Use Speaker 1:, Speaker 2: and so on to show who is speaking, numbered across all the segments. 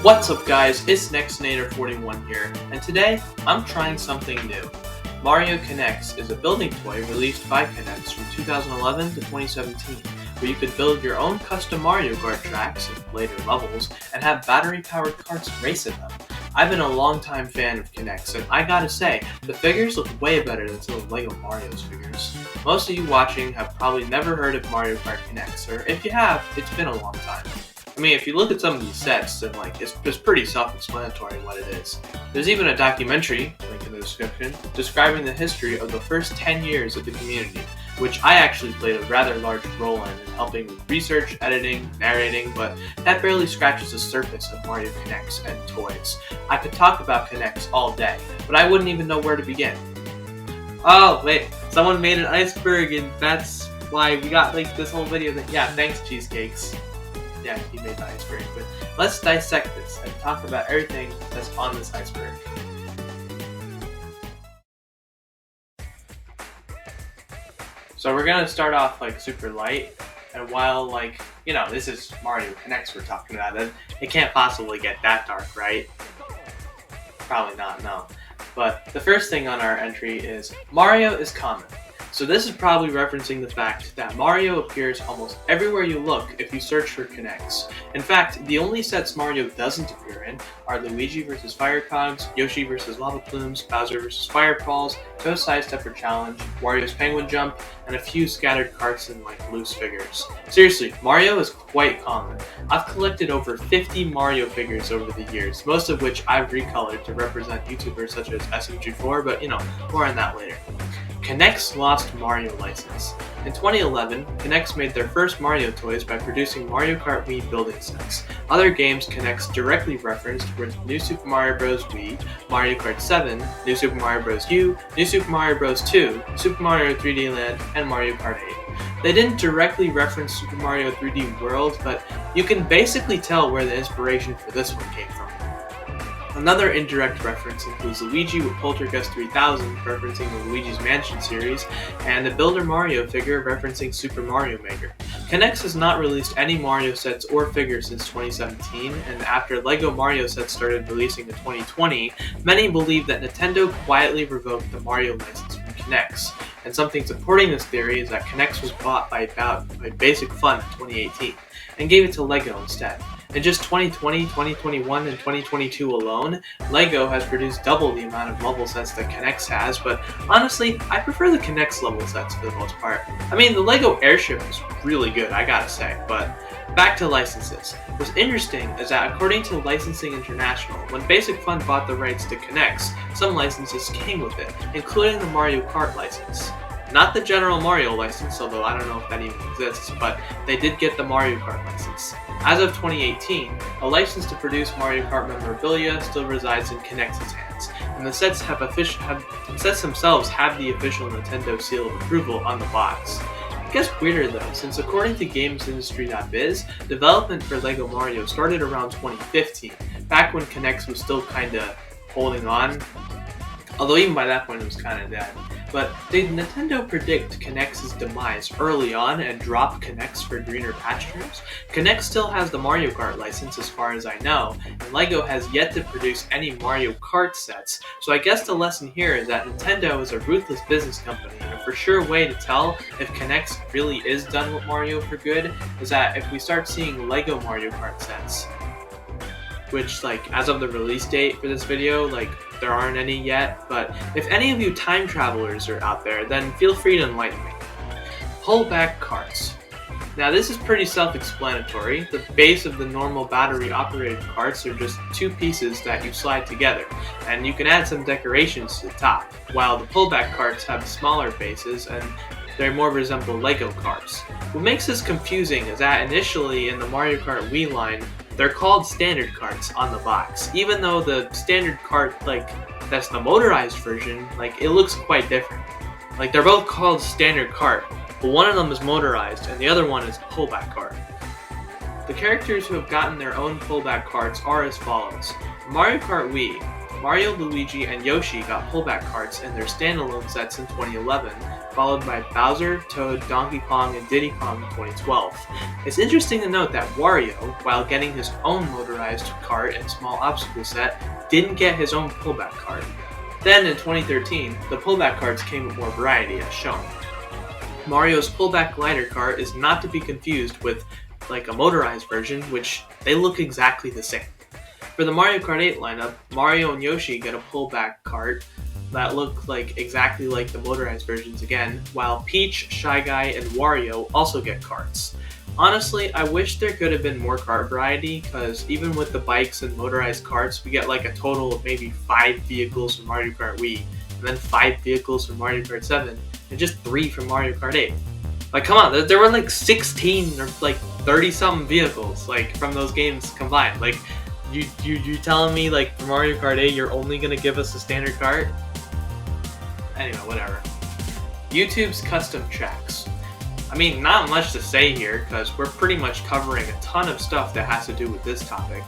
Speaker 1: What's up guys, it's NextNator41 here, and today I'm trying something new. Mario Connects is a building toy released by Connects from 2011 to 2017, where you could build your own custom Mario Kart tracks and later levels, and have battery-powered karts race in them. I've been a long-time fan of Connects, and I gotta say, the figures look way better than some of LEGO Mario's figures. Most of you watching have probably never heard of Mario Kart Connects, or if you have, it's been a long time. I mean, if you look at some of these sets, then it's pretty self-explanatory what it is. There's even a documentary, link in the description, describing the history of the first 10 years of the community, which I actually played a rather large role in helping with research, editing, narrating, but that barely scratches the surface of Mario Connects and toys. I could talk about Connects all day, but I wouldn't even know where to begin. Oh, wait, someone made an iceberg and that's why we got this whole video. Yeah, thanks Cheesecakes. Yeah, he made the iceberg, but let's dissect this and talk about everything that's on this iceberg. So we're gonna start off super light, and while this is Mario Connects we're talking about, it can't possibly get that dark, right? Probably not, no. But the first thing on our entry is Mario is common. So this is probably referencing the fact that Mario appears almost everywhere you look if you search for Connects. In fact, the only sets Mario doesn't appear in are Luigi vs. Fire Cogs, Yoshi vs. Lava Plumes, Bowser vs. Fireballs, Toad's Side Stepper Challenge, Wario's Penguin Jump, and a few scattered carts and loose figures. Seriously, Mario is quite common. I've collected over 50 Mario figures over the years, most of which I've recolored to represent YouTubers such as SMG4, but more on that later. Connects lost Mario license. In 2011, Connects made their first Mario toys by producing Mario Kart Wii building sets. Other games Connects directly referenced were New Super Mario Bros. Wii, Mario Kart 7, New Super Mario Bros. U, New Super Mario Bros. 2, Super Mario 3D Land, and Mario Kart 8. They didn't directly reference Super Mario 3D World, but you can basically tell where the inspiration for this one came from. Another indirect reference includes Luigi with Poltergust 3000 referencing the Luigi's Mansion series, and the Builder Mario figure referencing Super Mario Maker. Connects has not released any Mario sets or figures since 2017, and after LEGO Mario sets started releasing in 2020, many believe that Nintendo quietly revoked the Mario license from Connects. And something supporting this theory is that Connects was bought by Basic Fun in 2018, and gave it to LEGO instead. In just 2020, 2021, and 2022 alone, LEGO has produced double the amount of level sets that Connects has, but honestly, I prefer the Connects level sets for the most part. I mean, the LEGO airship is really good, I gotta say, but back to licenses. What's interesting is that according to Licensing International, when Basic Fun bought the rights to Connects, some licenses came with it, including the Mario Kart license. Not the general Mario license, although I don't know if that even exists, but they did get the Mario Kart license. As of 2018, a license to produce Mario Kart memorabilia still resides in Connects' hands, and the sets themselves have the official Nintendo seal of approval on the box. It gets weirder though, since according to GamesIndustry.biz, development for LEGO Mario started around 2015, back when Connects was still kinda holding on, although even by that point it was kinda dead. But did Nintendo predict Connects' demise early on and drop Connects for greener pastures? Connects still has the Mario Kart license as far as I know, and LEGO has yet to produce any Mario Kart sets, so I guess the lesson here is that Nintendo is a ruthless business company, and a for sure way to tell if Connects really is done with Mario for good is that if we start seeing LEGO Mario Kart sets, which as of the release date for this video, there aren't any yet, but if any of you time travelers are out there, then feel free to enlighten me. Pullback carts. Now this is pretty self-explanatory. The base of the normal battery-operated carts are just two pieces that you slide together, and you can add some decorations to the top, while the pullback carts have smaller bases and they more resemble LEGO carts. What makes this confusing is that initially in the Mario Kart Wii line, they're called standard carts on the box, even though the standard cart, that's the motorized version, it looks quite different. They're both called standard cart, but one of them is motorized and the other one is pullback cart. The characters who have gotten their own pullback carts are as follows. Mario Kart Wii, Mario, Luigi, and Yoshi got pullback carts in their standalone sets in 2011, followed by Bowser, Toad, Donkey Kong, and Diddy Kong in 2012. It's interesting to note that Wario, while getting his own motorized cart and small obstacle set, didn't get his own pullback cart. Then in 2013, the pullback carts came with more variety as shown. Mario's pullback glider cart is not to be confused with like a motorized version, which they look exactly the same. For the Mario Kart 8 lineup, Mario and Yoshi get a pullback cart that look like exactly like the motorized versions again, while Peach, Shy Guy, and Wario also get carts. Honestly, I wish there could have been more kart variety, because even with the bikes and motorized carts, we get like a total of maybe 5 vehicles from Mario Kart Wii, and then 5 vehicles from Mario Kart 7, and just 3 from Mario Kart 8. Like, come on, there were like 16 or like 30-something vehicles, like, from those games combined. Like, you telling me, like, for Mario Kart 8, you're only gonna give us a standard cart? Anyway, whatever. YouTube's custom tracks. I mean, not much to say here, because we're pretty much covering a ton of stuff that has to do with this topic.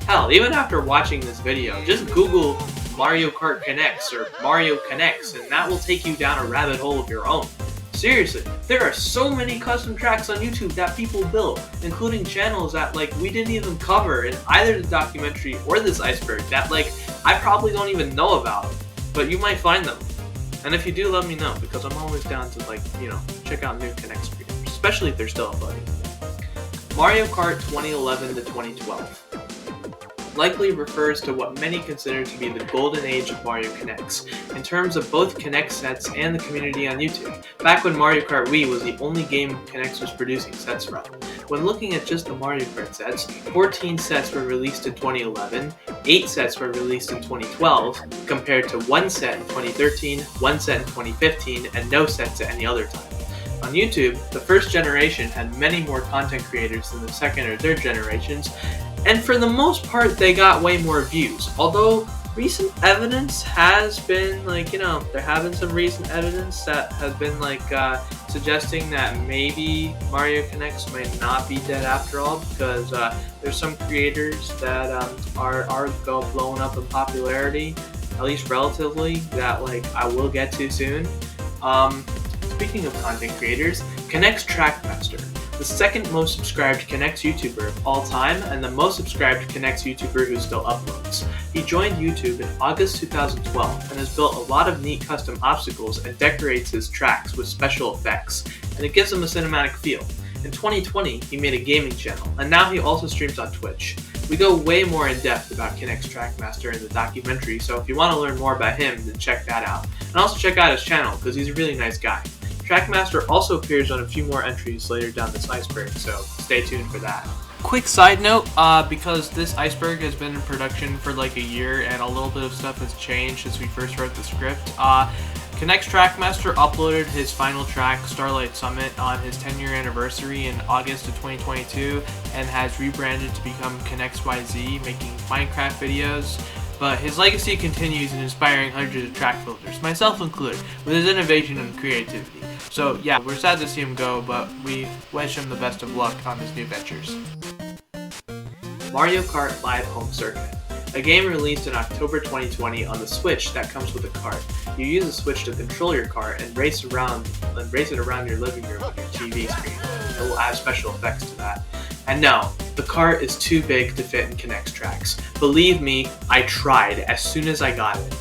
Speaker 1: Hell, even after watching this video, just Google Mario Kart Connects or Mario Connects, and that will take you down a rabbit hole of your own. Seriously, there are so many custom tracks on YouTube that people build, including channels that, like, we didn't even cover in either the documentary or this Iceberg that, like, I probably don't even know about, but you might find them. And if you do, let me know, because I'm always down to, like, you know, check out new Connects videos, especially if they're still uploading. Mario Kart 2011 to 2012 likely refers to what many consider to be the golden age of Mario Connects, in terms of both Connect sets and the community on YouTube, back when Mario Kart Wii was the only game Connects was producing sets from. When looking at just the Mario Kart sets, 14 sets were released in 2011, 8 sets were released in 2012, compared to 1 set in 2013, 1 set in 2015, and no sets at any other time. On YouTube, the first generation had many more content creators than the second or third generations, and for the most part, they got way more views. Although, recent evidence has been, like, you know, there have been some recent evidence that has been, like, suggesting that maybe Mario Connects might not be dead after all, because there's some creators that are blowing up in popularity, at least relatively, that, like, I will get to soon. Speaking of content creators, Connects Trackmaster, the second most subscribed Connects YouTuber of all time, and the most subscribed Connects YouTuber who still uploads. He joined YouTube in August 2012 and has built a lot of neat custom obstacles and decorates his tracks with special effects, and it gives them a cinematic feel. In 2020, he made a gaming channel, and now he also streams on Twitch. We go way more in depth about Connects Trackmaster in the documentary, so if you want to learn more about him, then check that out. And also check out his channel, because he's a really nice guy. Trackmaster also appears on a few more entries later down this Iceberg, so stay tuned for that. Quick side note, because this Iceberg has been in production for like a year and a little bit of stuff has changed since we first wrote the script, Connects Trackmaster uploaded his final track, Starlight Summit, on his 10-year anniversary in August of 2022 and has rebranded to become Connects YZ, making Minecraft videos. But his legacy continues in inspiring hundreds of track builders, myself included, with his innovation and creativity. So yeah, we're sad to see him go, but we wish him the best of luck on his new ventures. Mario Kart Live Home Circuit, a game released in October 2020 on the Switch that comes with a cart. You use the Switch to control your cart and race it around your living room with your TV screen. It will add special effects to that. And no, the cart is too big to fit in Connects tracks. Believe me, I tried as soon as I got it.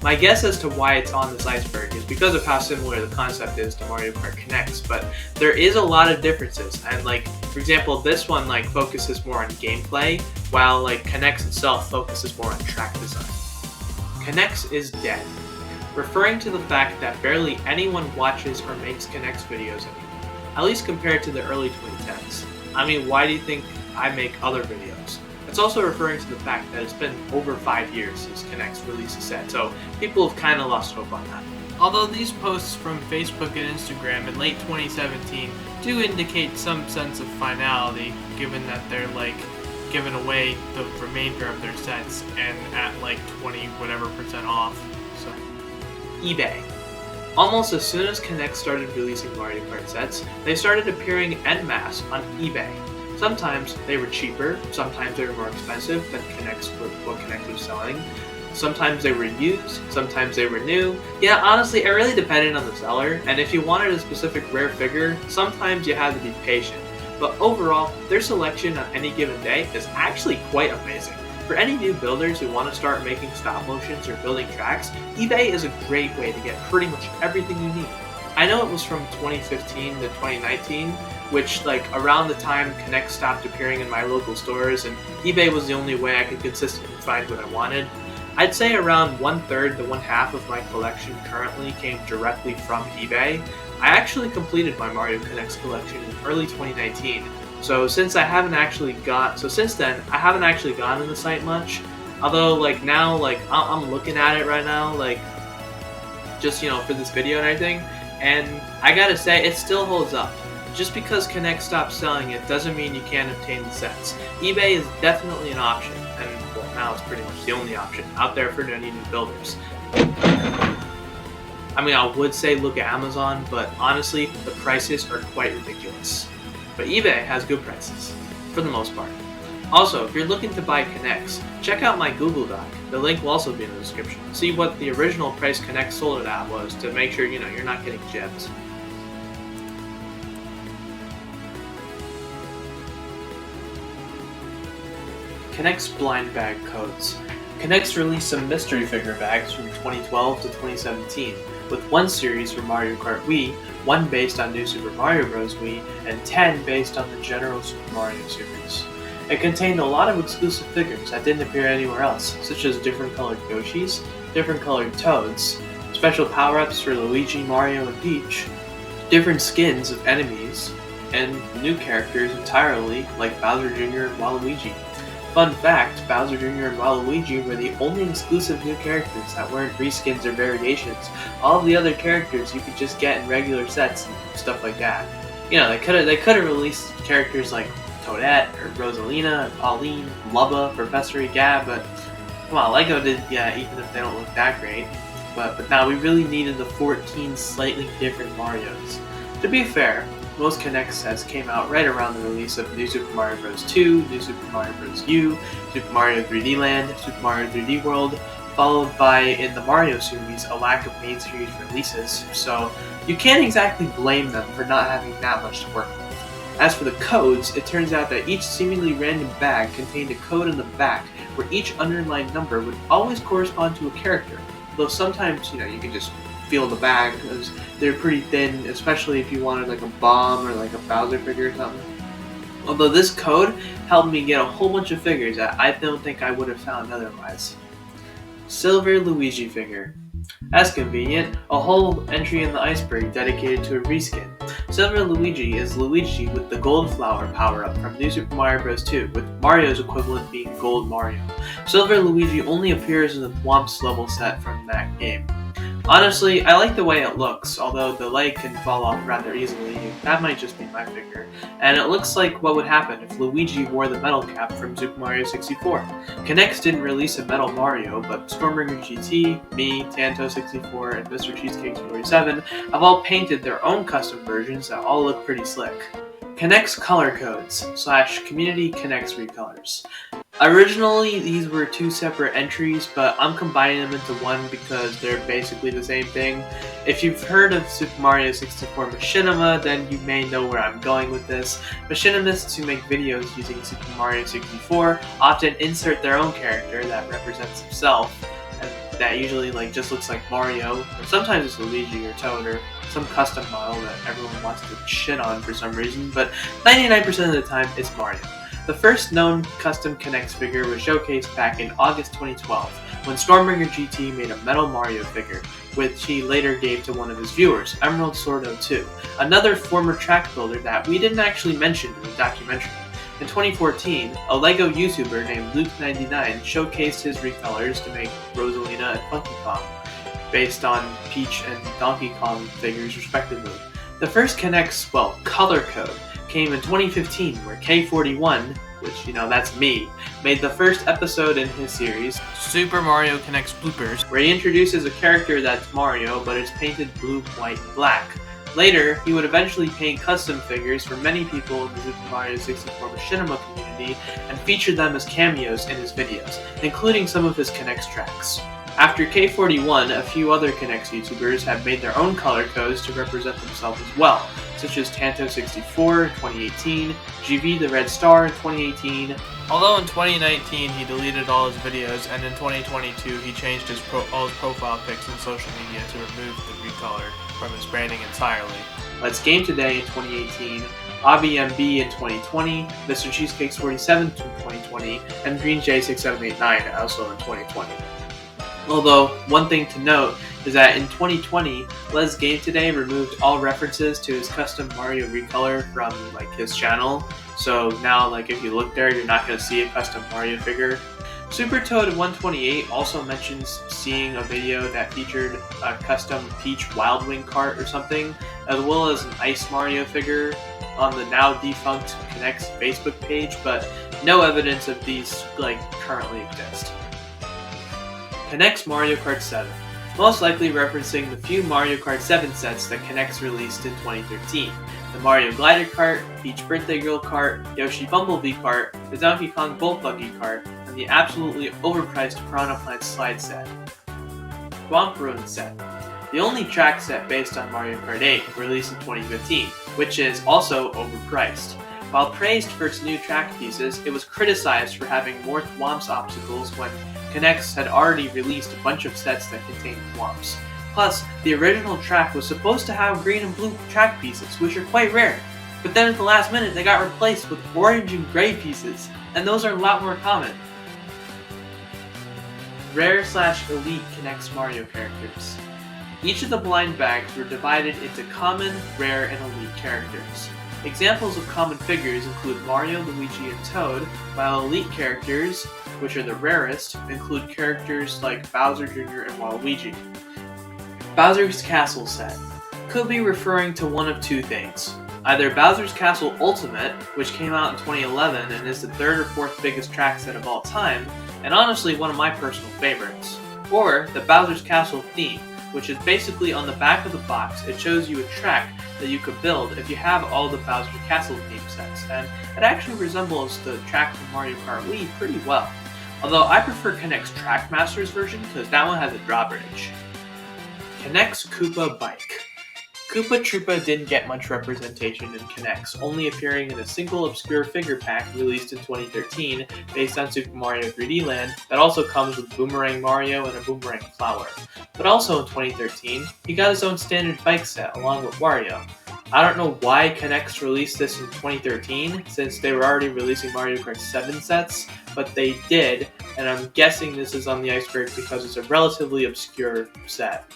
Speaker 1: My guess as to why it's on this Iceberg is because of how similar the concept is to Mario Kart Connects, but there is a lot of differences, and like, for example, this one like focuses more on gameplay, while like Connects itself focuses more on track design. Connects is dead, referring to the fact that barely anyone watches or makes Connects videos anymore, at least compared to the early 2010s. I mean, why do you think I make other videos? It's also referring to the fact that it's been over 5 years since Connects released a set, so people have kind of lost hope on that. Although these posts from Facebook and Instagram in late 2017 do indicate some sense of finality, given that they're like giving away the remainder of their sets and at like 20% off. So, eBay. Almost as soon as Connects started releasing Mario Kart sets, they started appearing en masse on eBay. Sometimes they were cheaper, sometimes they were more expensive than what Connects was selling. Sometimes they were used, sometimes they were new. Yeah, honestly, it really depended on the seller, and if you wanted a specific rare figure, sometimes you had to be patient. But overall, their selection on any given day is actually quite amazing. For any new builders who want to start making stop motions or building tracks, eBay is a great way to get pretty much everything you need. I know it was from 2015 to 2019, which around the time Connect stopped appearing in my local stores and eBay was the only way I could consistently find what I wanted. I'd say around 1/3 to 1/2 of my collection currently came directly from eBay. I actually completed my Mario Connects collection in early 2019, so since then, I haven't actually gone to the site much. Although now I'm looking at it right now, just for this video and everything, and I gotta say it still holds up. Just because Connect stopped selling it doesn't mean you can't obtain the sets. eBay is definitely an option, and well, now it's pretty much the only option out there for any new builders. I mean, I would say look at Amazon, but honestly, the prices are quite ridiculous. But eBay has good prices, for the most part. Also, if you're looking to buy Connects, check out my Google Doc. The link will also be in the description. See what the original price Connect sold it at was to make sure you're not getting gypped. Connect's blind bag codes. Connect's released some mystery figure bags from 2012 to 2017, with one series for Mario Kart Wii, one based on New Super Mario Bros. Wii, and 10 based on the general Super Mario series. It contained a lot of exclusive figures that didn't appear anywhere else, such as different colored Yoshis, different colored Toads, special power-ups for Luigi, Mario, and Peach, different skins of enemies, and new characters entirely, like Bowser Jr. and Waluigi. Fun fact, Bowser Jr. and Waluigi were the only exclusive new characters that weren't reskins or variations. All of the other characters you could just get in regular sets and stuff like that. They could have released characters like Toadette or Rosalina and Pauline, Lubba, Professor Gab, but come on, LEGO did, yeah, even if they don't look that great. But now we really needed the 14 slightly different Marios. To be fair, most Connect sets came out right around the release of New Super Mario Bros. 2, New Super Mario Bros. U, Super Mario 3D Land, Super Mario 3D World, followed by, in the Mario series, a lack of main series releases, so you can't exactly blame them for not having that much to work with. As for the codes, it turns out that each seemingly random bag contained a code in the back where each underlined number would always correspond to a character, though sometimes, you could just feel the bag because they're pretty thin, especially if you wanted a bomb or a Bowser figure or something. Although this code helped me get a whole bunch of figures that I don't think I would have found otherwise. Silver Luigi figure. That's convenient, a whole entry in the Iceberg dedicated to a reskin. Silver Luigi is Luigi with the Gold Flower power-up from New Super Mario Bros. 2, with Mario's equivalent being Gold Mario. Silver Luigi only appears in the Thwomps level set from that game. Honestly, I like the way it looks, although the leg can fall off rather easily. That might just be my figure. And it looks like what would happen if Luigi wore the metal cap from Super Mario 64. Connects didn't release a metal Mario, but Stormbringer GT, me, Tanto64, and Mr. Cheesecake 47 have all painted their own custom versions that all look pretty slick. Connects color codes / community Connects recolors. Originally, these were two separate entries, but I'm combining them into one because they're basically the same thing. If you've heard of Super Mario 64 Machinima, then you may know where I'm going with this. Machinimists who make videos using Super Mario 64 often insert their own character that represents himself, and that usually just looks like Mario, or sometimes it's Luigi or Toad or some custom model that everyone wants to shit on for some reason, but 99% of the time it's Mario. The first known custom Connects figure was showcased back in August 2012, when Stormbringer GT made a metal Mario figure, which he later gave to one of his viewers, Emerald Sword 02, another former track builder that we didn't actually mention in the documentary. In 2014, a LEGO YouTuber named Luke99 showcased his recolors to make Rosalina and Funky Kong, based on Peach and Donkey Kong figures respectively. The first Connects, color code came in 2015, where K41, which, that's me, made the first episode in his series, Super Mario Connects Bloopers, where he introduces a character that's Mario, but it's painted blue, white, and black. Later, he would eventually paint custom figures for many people in the Super Mario 64 machinima community and feature them as cameos in his videos, including some of his Connects tracks. After K41, a few other Connects YouTubers have made their own color codes to represent themselves as well, such as Tanto64 in 2018, GV the Red Star in 2018, although in 2019 he deleted all his videos, and in 2022 he changed all his profile pics in social media to remove the recolor from his branding entirely. Let's Game Today in 2018, AbiMB in 2020, Mr. Cheesecake's 47 in 2020, and Green J6789 also in 2020. Although, one thing to note is that in 2020, Let's Game Today removed all references to his custom Mario recolor from his channel. So now if you look there, you're not going to see a custom Mario figure. Super Toad 128 also mentions seeing a video that featured a custom Peach Wild Wing cart or something, as well as an Ice Mario figure on the now defunct Connects Facebook page, but no evidence of these currently exist. Connects Mario Kart 7, most likely referencing the few Mario Kart 7 sets that Connects released in 2013. The Mario Glider Kart, Peach Birthday Girl Kart, Yoshi Bumblebee Kart, the Donkey Kong Bolt Buggy Kart, and the absolutely overpriced Piranha Plant Slide set. Swamp Ruin set, the only track set based on Mario Kart 8, released in 2015, which is also overpriced. While praised for its new track pieces, it was criticized for having more thwomps obstacles when Connects had already released a bunch of sets that contained thwomps. Plus, the original track was supposed to have green and blue track pieces, which are quite rare, but then at the last minute they got replaced with orange and gray pieces, and those are a lot more common. Rare/Elite Connects Mario characters. Each of the blind bags were divided into common, rare, and elite characters. Examples of common figures include Mario, Luigi, and Toad, while elite characters, which are the rarest, include characters like Bowser Jr. and Waluigi. Bowser's Castle set could be referring to one of two things. Either Bowser's Castle Ultimate, which came out in 2011 and is the third or fourth biggest track set of all time, and honestly one of my personal favorites, or the Bowser's Castle theme, which is basically on the back of the box. It shows you a track that you could build if you have all the Bowser Castle theme sets, and it actually resembles the track from Mario Kart Wii pretty well. Although I prefer Connects Trackmaster's version because that one has a drawbridge. Connects Koopa Bike. Koopa Troopa didn't get much representation in Connects, only appearing in a single obscure figure pack released in 2013 based on Super Mario 3D Land that also comes with Boomerang Mario and a Boomerang Flower. But also in 2013, he got his own standard bike set along with Wario. I don't know why Connects released this in 2013, since they were already releasing Mario Kart 7 sets, but they did, and I'm guessing this is on the Iceberg because it's a relatively obscure set.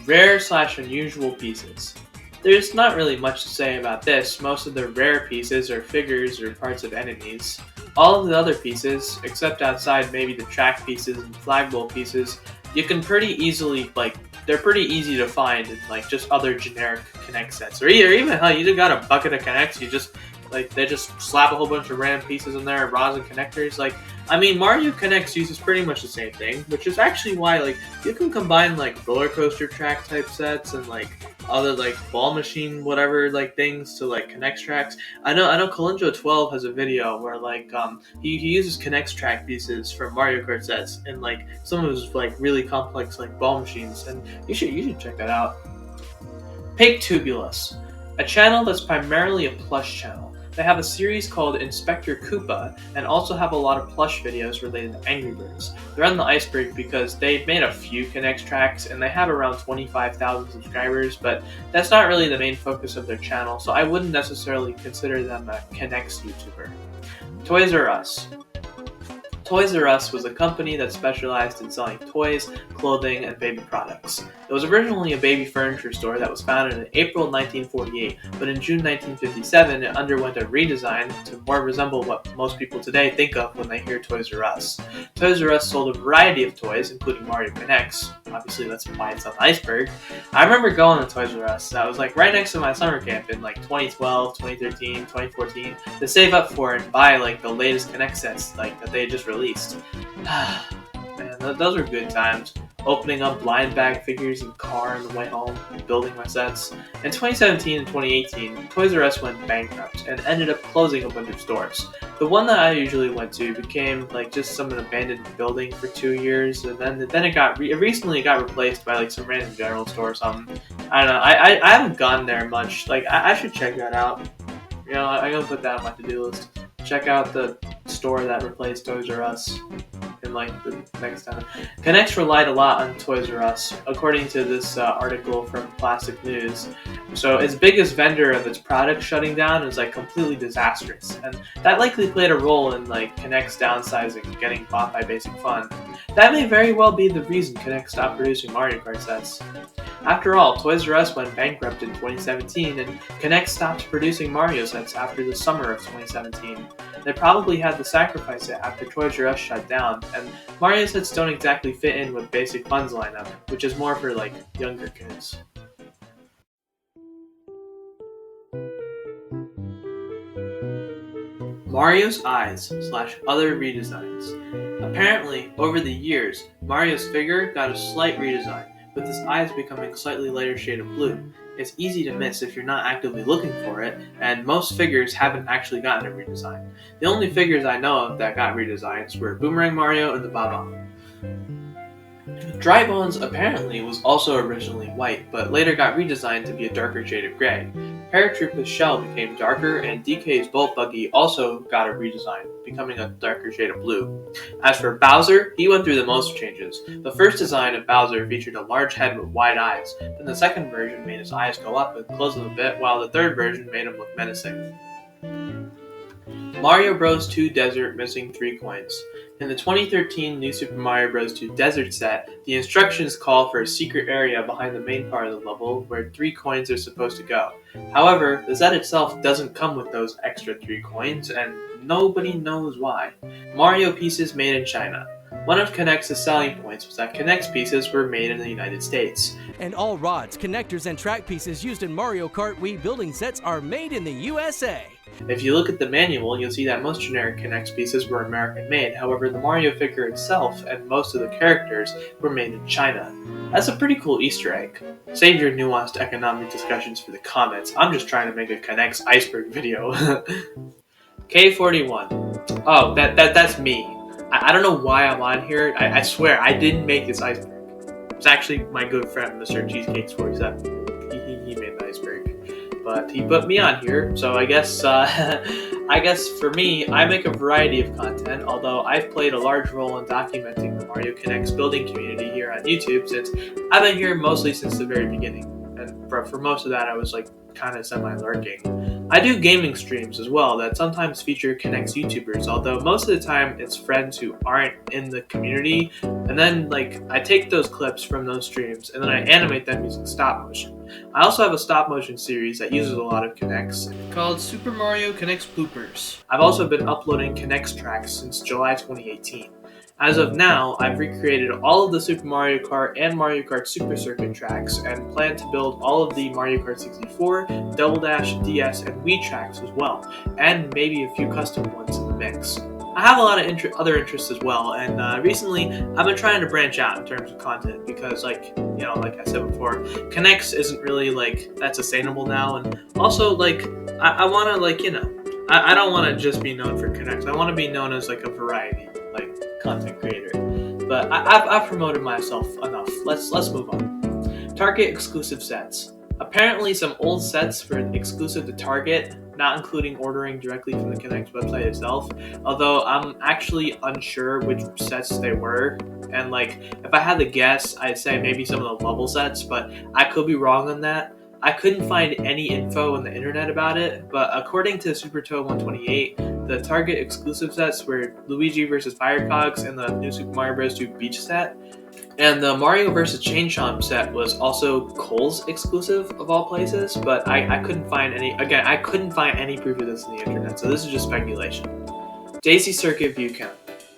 Speaker 1: Rare/unusual pieces. There's not really much to say about this. Most of the rare pieces are figures or parts of enemies. All of the other pieces, except outside maybe the track pieces and flagpole pieces, you can pretty easily, they're pretty easy to find in just other generic Connect sets. Or even hell, you just got a bucket of Connects, you just they just slap a whole bunch of random pieces in there, rods and connectors. Mario Connects uses pretty much the same thing, which is actually why you can combine roller coaster track type sets and other ball machine whatever things to Connects tracks. I know Kalinjo 12 has a video where he uses Connects track pieces from Mario Kart sets and some of his really complex ball machines, and you should check that out. Pig Tubulus, a channel that's primarily a plush channel. They have a series called Inspector Koopa and also have a lot of plush videos related to Angry Birds. They're on the Iceberg because they've made a few Connects tracks and they have around 25,000 subscribers, but that's not really the main focus of their channel, so I wouldn't necessarily consider them a Connects YouTuber. Toys R Us. Toys R Us was a company that specialized in selling toys, clothing, and baby products. It was originally a baby furniture store that was founded in April 1948, but in June 1957 it underwent a redesign to more resemble what most people today think of when they hear Toys R Us. Toys R Us sold a variety of toys, including Mario Connects. Obviously, that's why it's on the Iceberg. I remember going to Toys R Us. That was right next to my summer camp in 2012, 2013, 2014 to save up for it and buy the latest Connect sets that they had just released. Man, those were good times. opening up blind bag figures in the car on the way home, and building my sets. In 2017 and 2018, Toys R Us went bankrupt and ended up closing a bunch of stores. The one that I usually went to became like just some abandoned building for 2 years, and then it recently got replaced by like some random general store or something. I don't know. I haven't gone there much. Like I should check that out. You know, I'm gonna put that on my to-do list. Check out the store that replaced Toys R Us in like the next time. Connects relied a lot on Toys R Us, according to this article from Plastic News. So its biggest vendor of its product shutting down is like completely disastrous, and that likely played a role in like Connect's downsizing and getting bought by Basic Fun. That may very well be the reason Connect stopped producing Mario Kart sets. After all, Toys R Us went bankrupt in 2017, and Connect stopped producing Mario sets after the summer of 2017. They probably had to sacrifice it after Toys R Us shut down, and Mario sets don't exactly fit in with Basic Fun's lineup, which is more for like younger kids. Mario's eyes / other redesigns. Apparently, over the years, Mario's figure got a slight redesign, with his eyes becoming a slightly lighter shade of blue. It's easy to miss if you're not actively looking for it, and most figures haven't actually gotten a redesign. The only figures I know of that got redesigns were Boomerang Mario and the Baba. Dry Bones apparently was also originally white, but later got redesigned to be a darker shade of gray. Paratroopa's shell became darker, and DK's Bolt Buggy also got a redesign, becoming a darker shade of blue. As for Bowser, he went through the most changes. The first design of Bowser featured a large head with wide eyes, then the second version made his eyes go up and close them a bit, while the third version made him look menacing. Mario Bros. 2 Desert missing 3 coins. In the 2013 New Super Mario Bros. 2 Desert set, the instructions call for a secret area behind the main part of the level where 3 coins are supposed to go. However, the set itself doesn't come with those extra 3 coins, and nobody knows why. Mario pieces made in China. One of Connect's selling points was that Connect's pieces were made in the United States.
Speaker 2: And all rods, connectors, and track pieces used in Mario Kart Wii building sets are made in the USA.
Speaker 1: If you look at the manual, you'll see that most generic Connect pieces were American-made. However, the Mario figure itself and most of the characters were made in China. That's a pretty cool Easter egg. Save your nuanced economic discussions for the comments. I'm just trying to make a Connect's Iceberg video. K41. Oh, that's me. I don't know why I'm on here. I swear, I didn't make this iceberg. It's actually my good friend, Mr. Cheesecakes47. He made the iceberg. But he put me on here, so I guess for me, I make a variety of content, although I've played a large role in documenting the Mario Connects building community here on YouTube, since I've been here mostly since the very beginning. And for most of that, I was like kind of semi-lurking. I do gaming streams as well that sometimes feature Connects YouTubers, although most of the time it's friends who aren't in the community, and then like I take those clips from those streams and then I animate them using stop motion. I also have a stop motion series that uses a lot of Connects called Super Mario Connects Bloopers. I've also been uploading Connects tracks since July 2018. As of now, I've recreated all of the Super Mario Kart and Mario Kart Super Circuit tracks and plan to build all of the Mario Kart 64, Double Dash, DS, and Wii tracks as well, and maybe a few custom ones in the mix. I have a lot of other interests as well, and recently I've been trying to branch out in terms of content because, like I said before, Connects isn't really like that sustainable now, and also like I want to I don't want to just be known for Connects. I want to be known as like a variety content creator. But I've promoted myself enough. Let's move on. Target exclusive sets. Apparently some old sets were exclusive to Target, not including ordering directly from the Connect website itself, although I'm actually unsure which sets they were, and like if I had to guess, I'd say maybe some of the level sets, but I could be wrong on that. I couldn't find any info on the internet about it, but according to SuperToe 128, the Target exclusive sets were Luigi vs. Firecogs and the new Super Mario Bros. 2 Beach set. And the Mario vs. Chain Chomp set was also Kohl's exclusive of all places, but I couldn't find any. Again, I couldn't find any proof of this on the internet, so this is just speculation. Daisy Circuit view count.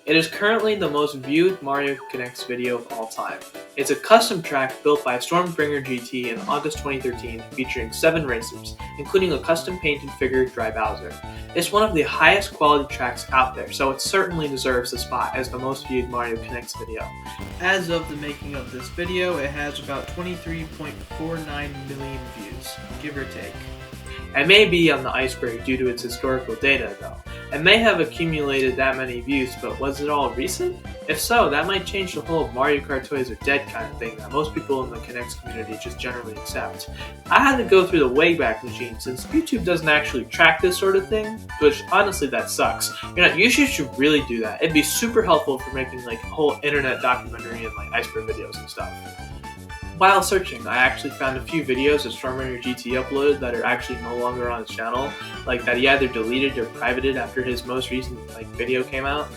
Speaker 1: It is currently the most viewed Mario Connects video of all time. It's a custom track built by Stormbringer GT in August 2013 featuring 7 racers, including a custom painted figure Dry Bowser. It's one of the highest quality tracks out there, so it certainly deserves a spot as the most viewed Mario Connects video. As of the making of this video, it has about 23.49 million views, give or take. It may be on the Iceberg due to its historical data though. It may have accumulated that many views, but was it all recent? If so, that might change the whole Mario Kart toys are dead kind of thing that most people in the Connects community just generally accept. I had to go through the Wayback Machine since YouTube doesn't actually track this sort of thing, which honestly that sucks. YouTube should really do that. It'd be super helpful for making like a whole internet documentary and like Iceberg videos and stuff. While searching, I actually found a few videos that Stormbringer GT uploaded that are actually no longer on his channel, like that he either deleted or privated after his most recent video came out.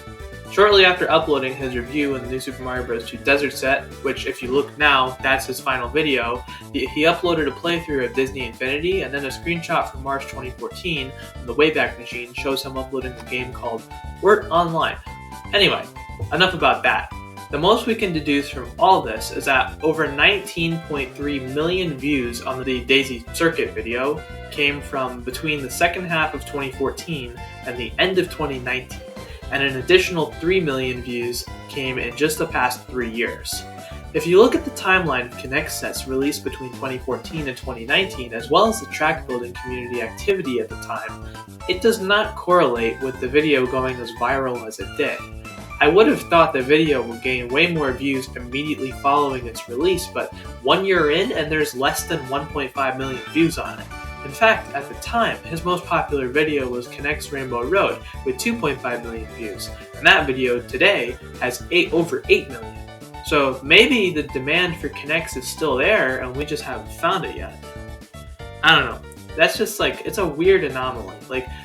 Speaker 1: Shortly after uploading his review in the New Super Mario Bros. 2 Desert Set, which if you look now, that's his final video, he uploaded a playthrough of Disney Infinity, and then a screenshot from March 2014 from the Wayback Machine shows him uploading a game called Word Online. Anyway, enough about that. The most we can deduce from all this is that over 19.3 million views on the Daisy Circuit video came from between the second half of 2014 and the end of 2019, and an additional 3 million views came in just the past 3 years. If you look at the timeline of Connect sets released between 2014 and 2019, as well as the track building community activity at the time, it does not correlate with the video going as viral as it did. I would have thought the video would gain way more views immediately following its release, but 1 year in and there's less than 1.5 million views on it. In fact, at the time, his most popular video was Connect's Rainbow Road with 2.5 million views, and that video today has over 8 million. So maybe the demand for Connects is still there and we just haven't found it yet. I don't know. That's just it's a weird anomaly.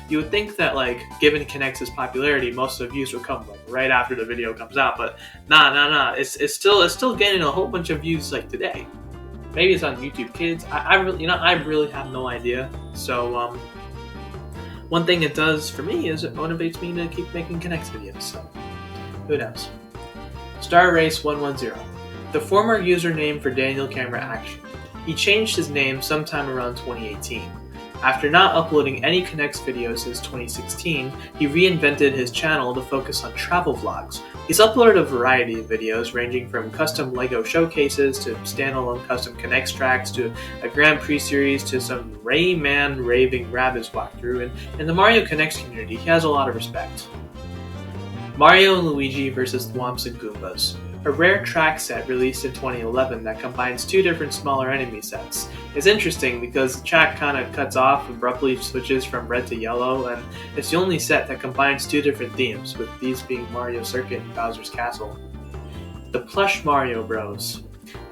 Speaker 1: You would think that given Connects' popularity, most of the views would come right after the video comes out, but nah. It's still getting a whole bunch of views today. Maybe it's on YouTube Kids. I really have no idea. So one thing it does for me is it motivates me to keep making Connects videos. So who knows? Star Race 110, the former username for Daniel Camera Action. He changed his name sometime around 2018. After not uploading any Connects videos since 2016, he reinvented his channel to focus on travel vlogs. He's uploaded a variety of videos ranging from custom LEGO showcases to standalone custom Connects tracks to a Grand Prix series to some Rayman Raving Rabbids walkthrough, and in the Mario Connects community he has a lot of respect. Mario and Luigi vs. Thwomps and Goombas, a rare track set released in 2011 that combines 2 different smaller enemy sets. It's interesting because the track kind of cuts off, abruptly switches from red to yellow, and it's the only set that combines 2 different themes, with these being Mario Circuit and Bowser's Castle. The Plush Mario Bros,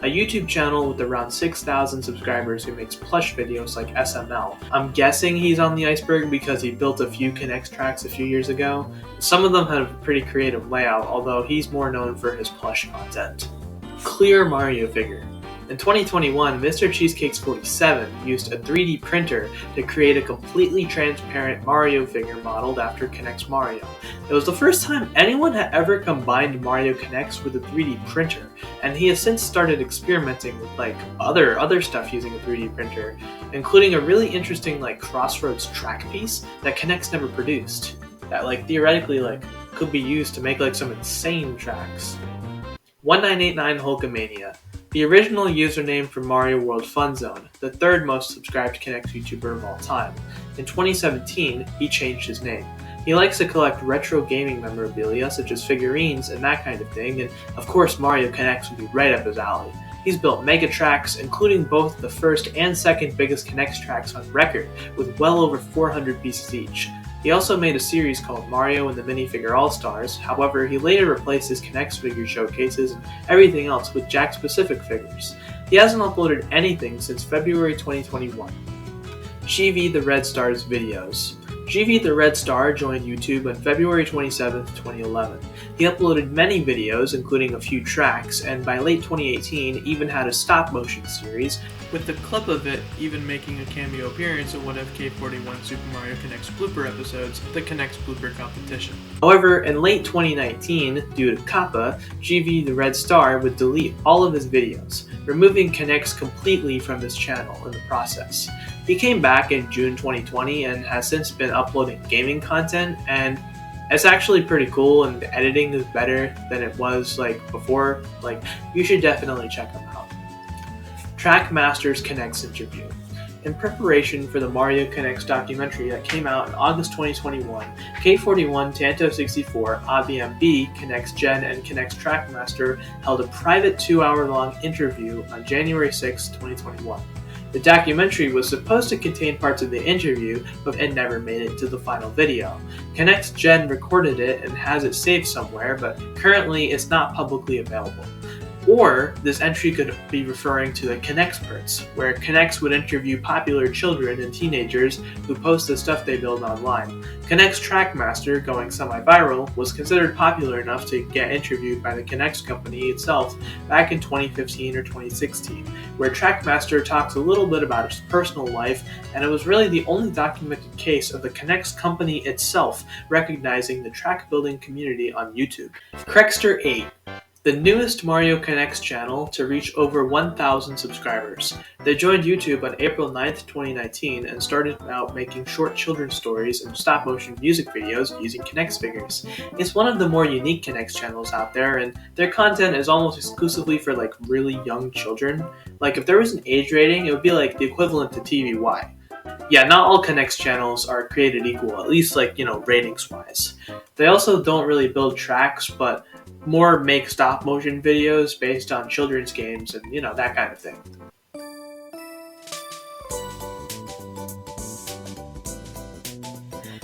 Speaker 1: a YouTube channel with around 6,000 subscribers who makes plush videos like SML. I'm guessing he's on the Iceberg because he built a few Connects tracks a few years ago. Some of them have a pretty creative layout, although he's more known for his plush content. Clear Mario figure. In 2021, Mr. Cheesecake's 47 used a 3D printer to create a completely transparent Mario figure modeled after Connect's Mario. It was the first time anyone had ever combined Mario Connects with a 3D printer, and he has since started experimenting with other stuff using a 3D printer, including a really interesting Crossroads track piece that Connects never produced, that theoretically could be used to make some insane tracks. 1989 Hulkamania, the original username for Mario World Fun Zone, the 3rd most subscribed Connects YouTuber of all time. In 2017, he changed his name. He likes to collect retro gaming memorabilia such as figurines and that kind of thing, and of course Mario Connects would be right up his alley. He's built mega tracks, including both the first and second biggest Connects tracks on record, with well over 400 pieces each. He also made a series called Mario and the Minifigure All-Stars, however he later replaced his Connects figure showcases and everything else with Jakks-specific figures. He hasn't uploaded anything since February 2021. Shivi the Red Stars videos. GV the Red Star joined YouTube on February 27, 2011. He uploaded many videos, including a few tracks, and by late 2018 even had a stop-motion series, with the clip of it even making a cameo appearance in one of K41 Super Mario Connect's blooper episodes, the Connect's Blooper Competition. However, in late 2019, due to COPPA, GV the Red Star would delete all of his videos, removing Connects completely from his channel in the process. He came back in June 2020 and has since been uploading gaming content, and it's actually pretty cool, and the editing is better than it was before. You should definitely check him out. Trackmasters Connects interview. In preparation for the Mario Connects documentary that came out in August 2021, K41, Tanto64, ABMB, Connects Gen, and Connects Trackmaster held a private 2-hour-long interview on January 6, 2021. The documentary was supposed to contain parts of the interview, but it never made it to the final video. Connects Gen recorded it and has it saved somewhere, but currently it's not publicly available. Or this entry could be referring to the Connexperts, where Connects would interview popular children and teenagers who post the stuff they build online. Connects Trackmaster, going semi-viral, was considered popular enough to get interviewed by the Connects company itself back in 2015 or 2016, where Trackmaster talks a little bit about his personal life, and it was really the only documented case of the Connects company itself recognizing the track building community on YouTube. Crexter8, the newest Mario Connects channel to reach over 1,000 subscribers. They joined YouTube on April 9th, 2019 and started out making short children's stories and stop-motion music videos using Connects figures. It's one of the more unique Connects channels out there, and their content is almost exclusively for really young children. If there was an age rating, it would be the equivalent to TVY. Yeah, not all Connects channels are created equal, at least ratings-wise. They also don't really build tracks, but more make stop-motion videos based on children's games and, that kind of thing.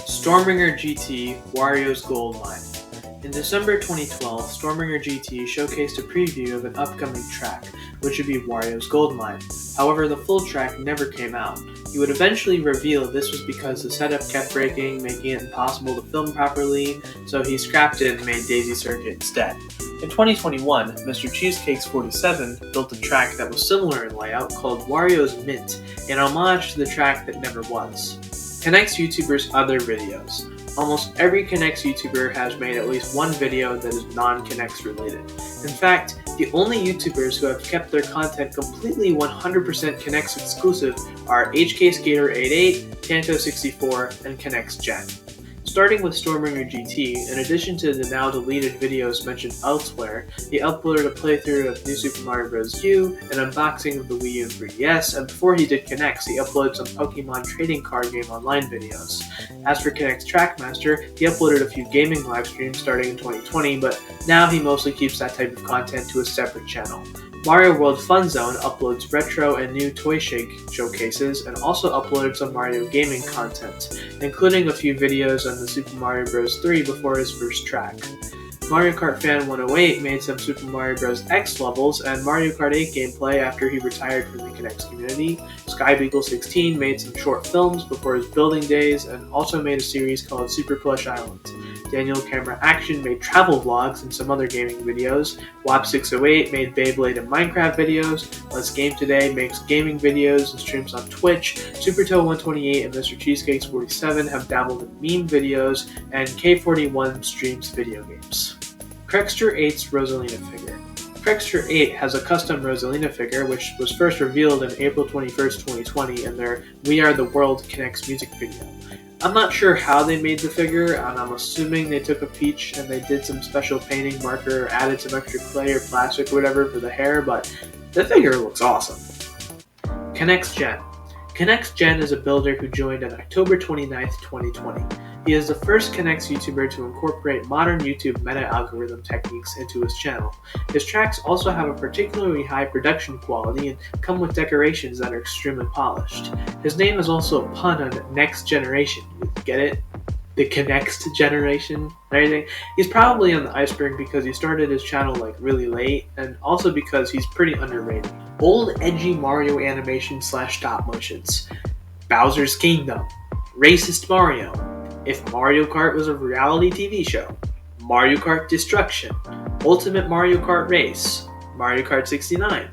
Speaker 1: Stormbringer GT Wario's Gold Mine. In December 2012, Stormbringer GT showcased a preview of an upcoming track, which would be Wario's Gold Mine. However, the full track never came out. He would eventually reveal this was because the setup kept breaking, making it impossible to film properly, so he scrapped it and made Daisy Circuit instead. In 2021, Mr. Cheesecakes47 built a track that was similar in layout called Wario's Mint, an homage to the track that never was. Connects YouTubers' other videos. Almost every Connects YouTuber has made at least one video that is non-Connects related. In fact, the only YouTubers who have kept their content completely 100% Connects exclusive are HKSkater88, Tanto64, and Connects Gen. Starting with Stormbringer GT, in addition to the now deleted videos mentioned elsewhere, he uploaded a playthrough of New Super Mario Bros. U, an unboxing of the Wii U and 3DS, and before he did Connects, he uploaded some Pokemon trading card game online videos. As for Connects Trackmaster, he uploaded a few gaming live streams starting in 2020, but now he mostly keeps that type of content to a separate channel. Mario World Fun Zone uploads retro and new Toy Shake showcases and also uploaded some Mario gaming content, including a few videos on the Super Mario Bros. 3 before his first track. Mario Kart Fan 108 made some Super Mario Bros. X levels and Mario Kart 8 gameplay after he retired from the Connects community. SkyBeagle16 made some short films before his building days and also made a series called Super Plush Island. Daniel Camera Action made travel vlogs and some other gaming videos. WAP608 made Beyblade and Minecraft videos. Let's Game Today makes gaming videos and streams on Twitch. SuperToe128 and Mr. Cheesecakes47 have dabbled in meme videos, and K41 streams video games. Crexter8's Rosalina figure. Crexter8 has a custom Rosalina figure which was first revealed in April 21st, 2020 in their We Are the World Connects music video. I'm not sure how they made the figure, and I'm assuming they took a peach and they did some special painting marker, added some extra clay or plastic or whatever for the hair, but the figure looks awesome. Connects Gen. Connects Gen is a builder who joined on October 29th, 2020. He is the first Connects YouTuber to incorporate modern YouTube meta-algorithm techniques into his channel. His tracks also have a particularly high production quality and come with decorations that are extremely polished. His name is also a pun on Next Generation. Get it? The Connects generation and everything. He's probably on the Iceberg because he started his channel really late, and also because he's pretty underrated. Old edgy Mario animation / stop motions. Bowser's Kingdom. Racist Mario. If Mario Kart was a reality TV show, Mario Kart Destruction, Ultimate Mario Kart Race, Mario Kart 69,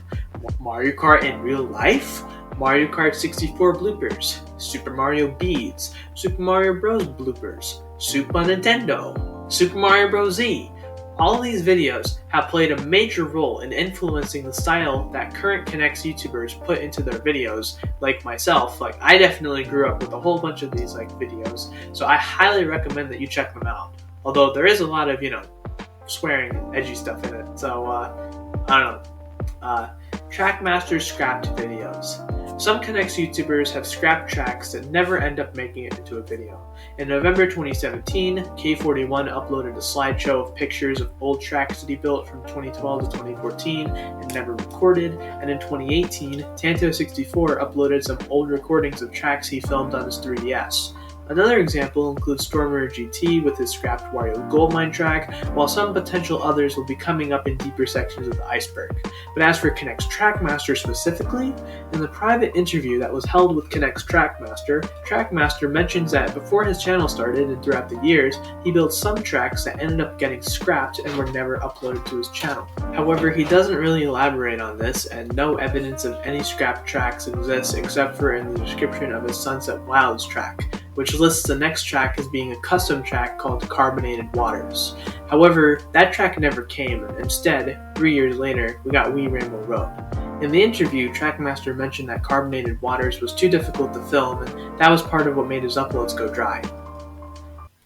Speaker 1: Mario Kart in real life, Mario Kart 64 bloopers, Super Mario Beads, Super Mario Bros. Bloopers, Super Nintendo, Super Mario Bros. Z. All of these videos have played a major role in influencing the style that current Connects YouTubers put into their videos, like myself. Like, I definitely grew up with a whole bunch of these videos, so I highly recommend that you check them out. Although there is a lot of, swearing and edgy stuff in it, so I don't know. Trackmaster scrapped videos. Some Connects YouTubers have scrapped tracks that never end up making it into a video. In November 2017, K41 uploaded a slideshow of pictures of old tracks that he built from 2012 to 2014 and never recorded, and in 2018, Tanto64 uploaded some old recordings of tracks he filmed on his 3DS. Another example includes Stormer GT with his scrapped Wario Goldmine track, while some potential others will be coming up in deeper sections of the Iceberg. But as for Connects Trackmaster specifically, in the private interview that was held with Connects Trackmaster mentions that before his channel started and throughout the years, he built some tracks that ended up getting scrapped and were never uploaded to his channel. However, he doesn't really elaborate on this, and no evidence of any scrapped tracks exists except for in the description of his Sunset Wilds track, which lists the next track as being a custom track called Carbonated Waters. However, that track never came, and instead, 3 years later, we got Wii Rainbow Road. In the interview, Trackmaster mentioned that Carbonated Waters was too difficult to film, and that was part of what made his uploads go dry.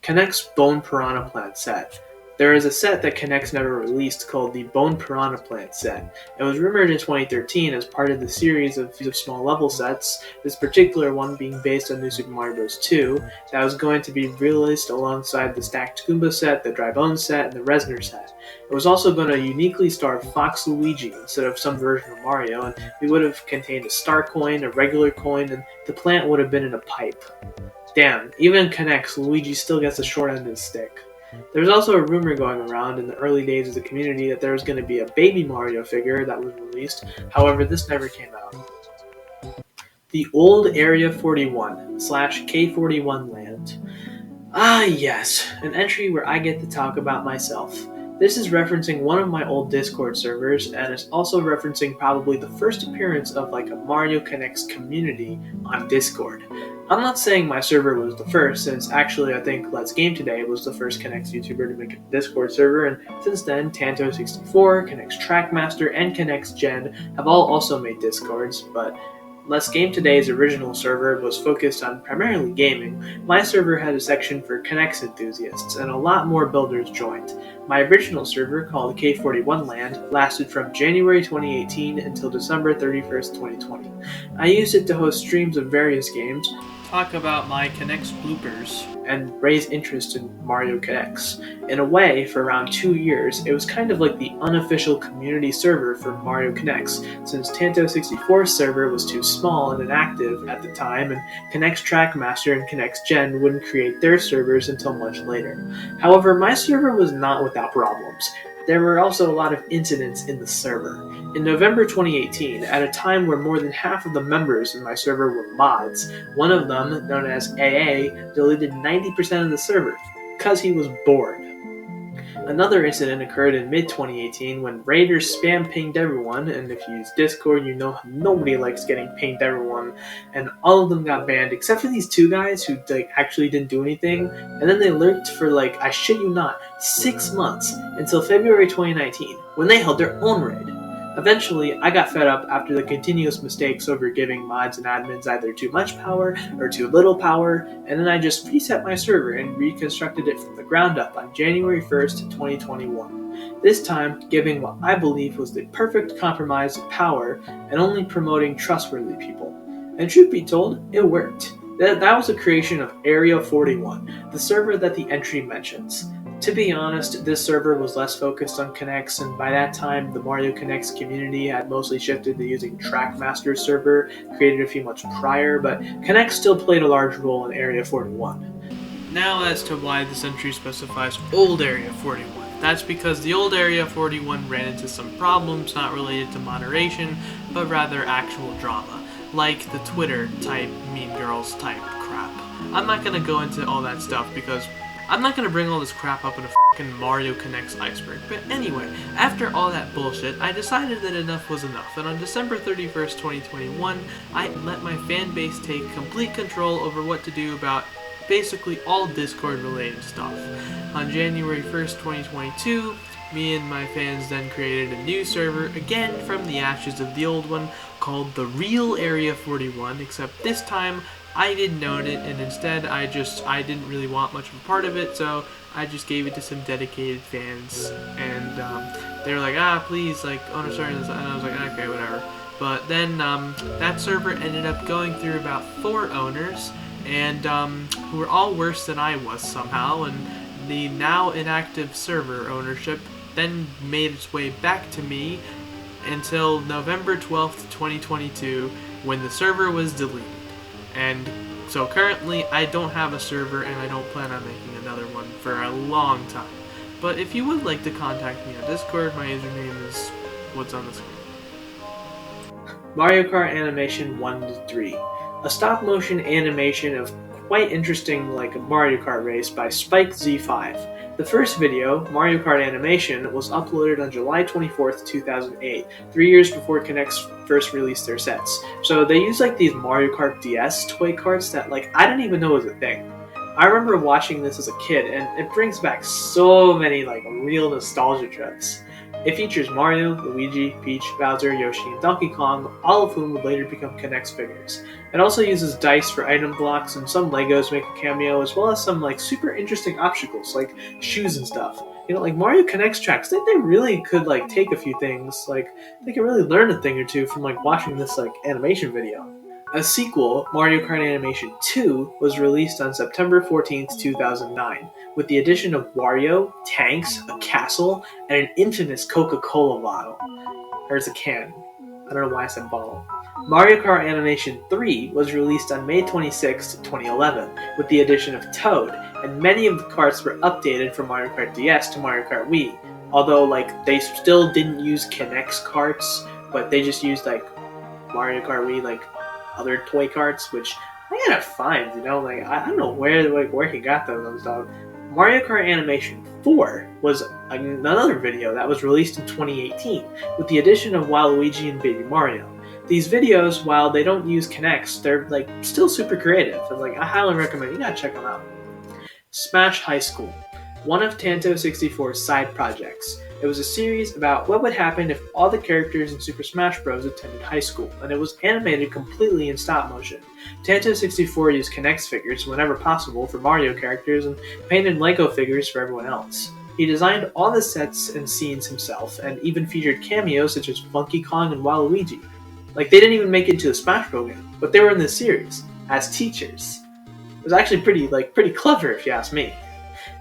Speaker 1: Connects Bone Piranha Plant set. There is a set that Connects never released called the Bone Piranha Plant set. It was rumored in 2013 as part of the series of small level sets, this particular one being based on New Super Mario Bros. 2, that was going to be released alongside the Stacked Goomba set, the Dry Bones set, and the Resner set. It was also going to uniquely star Fox Luigi instead of some version of Mario, and it would have contained a star coin, a regular coin, and the plant would have been in a pipe. Damn, even in Connects, Luigi still gets the short end of the stick. There was also a rumor going around in the early days of the community that there was going to be a baby Mario figure that was released, however this never came out. The Old Area 41 / K41 Land. Ah yes, an entry where I get to talk about myself. This is referencing one of my old Discord servers, and it's also referencing probably the first appearance of a Mario Connects community on Discord. I'm not saying my server was the first, since actually I think Let's Game Today was the first Connects YouTuber to make a Discord server, and since then Tanto64, Connects Trackmaster, and Connects Gen have all also made Discords, but Let's Game Today's original server was focused on primarily gaming. My server had a section for Connects enthusiasts, and a lot more builders joined. My original server, called K41 Land, lasted from January 2018 until December 31st, 2020. I used it to host streams of various games, talk about my Connects bloopers, and raise interest in Mario Connects. In a way, for around 2 years, it was kind of like the unofficial community server for Mario Connects, since Tanto64's server was too small and inactive at the time, and Connects Trackmaster and Connects Gen wouldn't create their servers until much later. However, my server was not without problems. There were also a lot of incidents in the server. In November 2018, at a time where more than half of the members in my server were mods, one of them, known as AA, deleted 90% of the server because he was bored. Another incident occurred in mid-2018 when raiders spam pinged everyone, and if you use Discord, you know nobody likes getting pinged everyone, and all of them got banned except for these two guys who actually didn't do anything, and then they lurked for I shit you not, 6 months until February 2019 when they held their own raid. Eventually, I got fed up after the continuous mistakes over giving mods and admins either too much power or too little power, and then I just reset my server and reconstructed it from the ground up on January 1st, 2021. This time, giving what I believe was the perfect compromise of power and only promoting trustworthy people. And truth be told, it worked. That was a creation of Area 41, the server that the entry mentions. To be honest, this server was less focused on Connects, and by that time, the Mario Connects community had mostly shifted to using Trackmaster's server, created a few months prior, but Connects still played a large role in Area 41. Now as to why this entry specifies Old Area 41. That's because the Old Area 41 ran into some problems not related to moderation, but rather actual drama, like the Twitter type Mean Girls type crap. I'm not gonna go into all that stuff because I'm not gonna bring all this crap up in a fucking Mario Connects Iceberg. But anyway, after all that bullshit, I decided that enough was enough, and on December 31st, 2021, I let my fan base take complete control over what to do about basically all Discord related stuff. On January 1st, 2022, me and my fans then created a new server, again from the ashes of the old one, called The Real Area 41, except this time I didn't own it, and instead I didn't really want much of a part of it, so I just gave it to some dedicated fans, and they were like, please, like, own a server, and I was like, okay, whatever. But then that server ended up going through about 4 owners, and who were all worse than I was somehow, and the now inactive server ownership then made its way back to me until November 12th, 2022, when the server was deleted. And so currently I don't have a server, and I don't plan on making another one for a long time. But if you would like to contact me on Discord, my username is what's on the screen. Mario Kart Animation 1-3, a stop-motion animation of quite interesting, like a Mario Kart race by Spike Z5. The first video, Mario Kart Animation, was uploaded on July 24th, 2008, 3 years before Connects first released their sets. So they used like these Mario Kart DS toy carts that like I didn't even know was a thing. I remember watching this as a kid, and it brings back so many like real nostalgia trips. It features Mario, Luigi, Peach, Bowser, Yoshi, and Donkey Kong, all of whom would later become Connects figures. It also uses dice for item blocks, and some Legos make a cameo, as well as some like super interesting obstacles, like shoes and stuff. You know, like Mario Connects tracks, they really could like take a few things, like they could really learn a thing or two from like watching this like animation video. A sequel, Mario Kart Animation 2, was released on September 14th, 2009, with the addition of Wario, tanks, a castle, and an infamous Coca-Cola bottle. There's a can. I don't know why I said bottle. Mario Kart Animation 3 was released on May 26, 2011, with the addition of Toad, and many of the carts were updated from Mario Kart DS to Mario Kart Wii, although like they still didn't use Connects carts, but they just used like Mario Kart Wii like other toy carts, which I gotta find, you know, like I don't know where he got those stuff. Mario Kart Animation 4 was another video that was released in 2018 with the addition of Waluigi and Baby Mario. These videos, while they don't use Connects, they're like still super creative, and like I highly recommend you gotta check them out. Smash High School, one of Tanto 64's side projects. It was a series about what would happen if all the characters in Super Smash Bros. Attended high school, and it was animated completely in stop motion. Tanto 64 used Connects figures whenever possible for Mario characters and painted Lego figures for everyone else. He designed all the sets and scenes himself, and even featured cameos such as Funky Kong and Waluigi. Like, they didn't even make it into the Smash Bros. Game, but they were in this series as teachers. It was actually pretty clever, if you ask me.